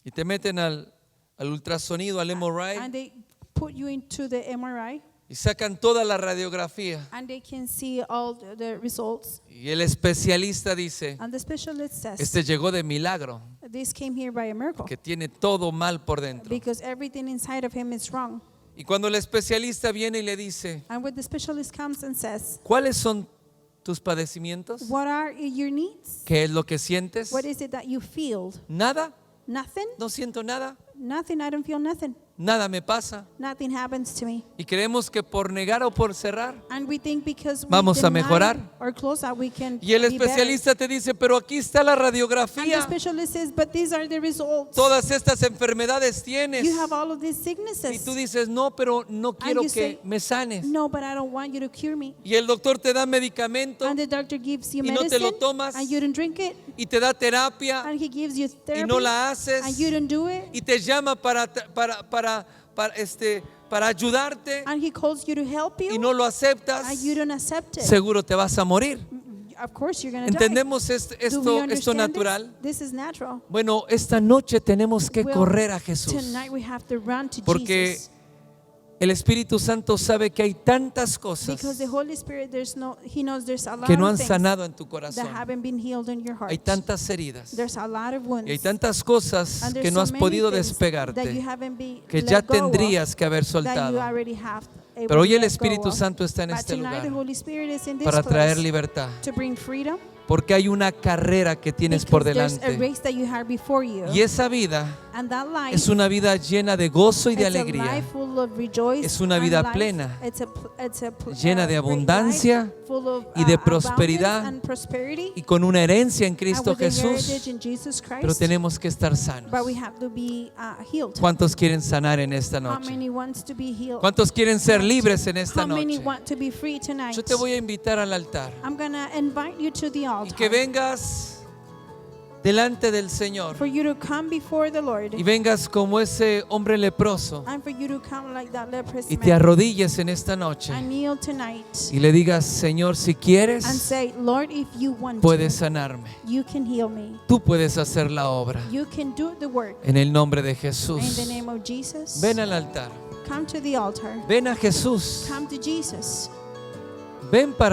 [SPEAKER 1] y te meten al ultrasonido, al
[SPEAKER 2] and
[SPEAKER 1] MRI,
[SPEAKER 2] they put you into the MRI,
[SPEAKER 1] y sacan toda la radiografía,
[SPEAKER 2] and they can see all the results.
[SPEAKER 1] y el especialista dice,
[SPEAKER 2] And the specialist says,
[SPEAKER 1] este llegó de milagro,
[SPEAKER 2] this came here by a miracle,
[SPEAKER 1] que tiene todo mal por dentro.
[SPEAKER 2] because everything inside of him is wrong.
[SPEAKER 1] Y cuando el especialista viene y le dice,
[SPEAKER 2] And when the specialist comes and says,
[SPEAKER 1] ¿cuáles son tus padecimientos?
[SPEAKER 2] what are your needs?
[SPEAKER 1] ¿Qué es lo que sientes?
[SPEAKER 2] What is it that you feel?
[SPEAKER 1] Nada,
[SPEAKER 2] Nothing?
[SPEAKER 1] no siento nada,
[SPEAKER 2] Nothing. I don't feel nothing.
[SPEAKER 1] nada me pasa.
[SPEAKER 2] Nothing happens to me.
[SPEAKER 1] Y creemos que por negar o por cerrar,
[SPEAKER 2] And we think because we
[SPEAKER 1] vamos a
[SPEAKER 2] deny
[SPEAKER 1] mejorar.
[SPEAKER 2] or close out, we can
[SPEAKER 1] y el
[SPEAKER 2] be better.
[SPEAKER 1] especialista te dice, pero aquí está la
[SPEAKER 2] And the
[SPEAKER 1] radiografía,
[SPEAKER 2] specialist says, but these are the results.
[SPEAKER 1] todas estas enfermedades tienes.
[SPEAKER 2] You have all of these
[SPEAKER 1] Y
[SPEAKER 2] sicknesses.
[SPEAKER 1] tú dices, no, pero no quiero
[SPEAKER 2] you
[SPEAKER 1] que
[SPEAKER 2] say,
[SPEAKER 1] me sanes.
[SPEAKER 2] No, but I don't want you to cure me.
[SPEAKER 1] Y el doctor te da medicamento
[SPEAKER 2] And the doctor gives you
[SPEAKER 1] y no te
[SPEAKER 2] medicine,
[SPEAKER 1] lo tomas.
[SPEAKER 2] and you don't drink it.
[SPEAKER 1] y te da terapia
[SPEAKER 2] And he gives you
[SPEAKER 1] y
[SPEAKER 2] therapy,
[SPEAKER 1] no la haces
[SPEAKER 2] and you don't do it.
[SPEAKER 1] y te llama para ayudarte
[SPEAKER 2] And he calls you to help you,
[SPEAKER 1] y no lo aceptas,
[SPEAKER 2] and you don't accept it.
[SPEAKER 1] seguro te vas a morir.
[SPEAKER 2] Of course you're going to die.
[SPEAKER 1] ¿Entendemos
[SPEAKER 2] Do we
[SPEAKER 1] esto
[SPEAKER 2] understand
[SPEAKER 1] natural?
[SPEAKER 2] This is natural.
[SPEAKER 1] Bueno, esta noche tenemos que
[SPEAKER 2] Well,
[SPEAKER 1] correr a Jesús,
[SPEAKER 2] Tonight we have to run to
[SPEAKER 1] porque
[SPEAKER 2] Jesus.
[SPEAKER 1] el Espíritu Santo sabe que hay tantas
[SPEAKER 2] Because
[SPEAKER 1] cosas
[SPEAKER 2] the Holy Spirit, he knows there's a lot
[SPEAKER 1] que no
[SPEAKER 2] of
[SPEAKER 1] han
[SPEAKER 2] things
[SPEAKER 1] sanado en tu
[SPEAKER 2] that
[SPEAKER 1] corazón.
[SPEAKER 2] haven't been healed in your heart.
[SPEAKER 1] Hay tantas heridas
[SPEAKER 2] There's a lot of wounds.
[SPEAKER 1] y hay tantas cosas
[SPEAKER 2] And
[SPEAKER 1] que
[SPEAKER 2] there's
[SPEAKER 1] no
[SPEAKER 2] so
[SPEAKER 1] has
[SPEAKER 2] many
[SPEAKER 1] podido
[SPEAKER 2] things that you
[SPEAKER 1] despegarte,
[SPEAKER 2] haven't been
[SPEAKER 1] que
[SPEAKER 2] let
[SPEAKER 1] ya
[SPEAKER 2] go of,
[SPEAKER 1] tendrías que haber
[SPEAKER 2] that you
[SPEAKER 1] soltado.
[SPEAKER 2] already have able
[SPEAKER 1] Pero hoy
[SPEAKER 2] to
[SPEAKER 1] el
[SPEAKER 2] let go
[SPEAKER 1] Espíritu
[SPEAKER 2] of.
[SPEAKER 1] Santo está en
[SPEAKER 2] But
[SPEAKER 1] este
[SPEAKER 2] tonight
[SPEAKER 1] lugar
[SPEAKER 2] the Holy Spirit is in this
[SPEAKER 1] para traer
[SPEAKER 2] place
[SPEAKER 1] libertad,
[SPEAKER 2] to bring freedom,
[SPEAKER 1] porque hay una carrera que tienes por
[SPEAKER 2] because there's a
[SPEAKER 1] delante
[SPEAKER 2] race that you have before you,
[SPEAKER 1] y esa vida
[SPEAKER 2] and that life
[SPEAKER 1] es una vida llena de gozo y de
[SPEAKER 2] it's a
[SPEAKER 1] alegría,
[SPEAKER 2] life full of rejoice
[SPEAKER 1] es una
[SPEAKER 2] and
[SPEAKER 1] vida
[SPEAKER 2] life.
[SPEAKER 1] plena,
[SPEAKER 2] It's a
[SPEAKER 1] llena de
[SPEAKER 2] great
[SPEAKER 1] abundancia
[SPEAKER 2] life, full of,
[SPEAKER 1] y de
[SPEAKER 2] abundance
[SPEAKER 1] prosperidad
[SPEAKER 2] and prosperity,
[SPEAKER 1] y con una herencia en
[SPEAKER 2] and
[SPEAKER 1] Cristo
[SPEAKER 2] with the heritage
[SPEAKER 1] Jesús,
[SPEAKER 2] in Jesus Christ.
[SPEAKER 1] pero tenemos que estar sanos.
[SPEAKER 2] But we have to be healed.
[SPEAKER 1] ¿Cuántos quieren sanar en esta
[SPEAKER 2] How
[SPEAKER 1] noche?
[SPEAKER 2] many wants to be healed?
[SPEAKER 1] ¿Cuántos quieren ser libres en esta
[SPEAKER 2] How many
[SPEAKER 1] noche?
[SPEAKER 2] want to be free tonight?
[SPEAKER 1] Yo te voy a invitar al altar
[SPEAKER 2] I'm gonna invite you to the
[SPEAKER 1] y
[SPEAKER 2] altar
[SPEAKER 1] que vengas delante del Señor
[SPEAKER 2] for you to come before the Lord,
[SPEAKER 1] y vengas como ese hombre leproso
[SPEAKER 2] and for you to come like that leprous
[SPEAKER 1] y te
[SPEAKER 2] man
[SPEAKER 1] arrodilles en esta noche
[SPEAKER 2] and kneel tonight
[SPEAKER 1] y le digas, Señor, si
[SPEAKER 2] and
[SPEAKER 1] quieres,
[SPEAKER 2] say, Lord, if you want
[SPEAKER 1] puedes
[SPEAKER 2] to,
[SPEAKER 1] sanarme.
[SPEAKER 2] you can heal me.
[SPEAKER 1] Tú puedes hacer la obra.
[SPEAKER 2] You can do the work.
[SPEAKER 1] En el nombre de
[SPEAKER 2] In
[SPEAKER 1] Jesús.
[SPEAKER 2] the name of Jesus,
[SPEAKER 1] Ven al altar.
[SPEAKER 2] come to the altar.
[SPEAKER 1] Ven a Jesús.
[SPEAKER 2] Come to Jesus.
[SPEAKER 1] Ven para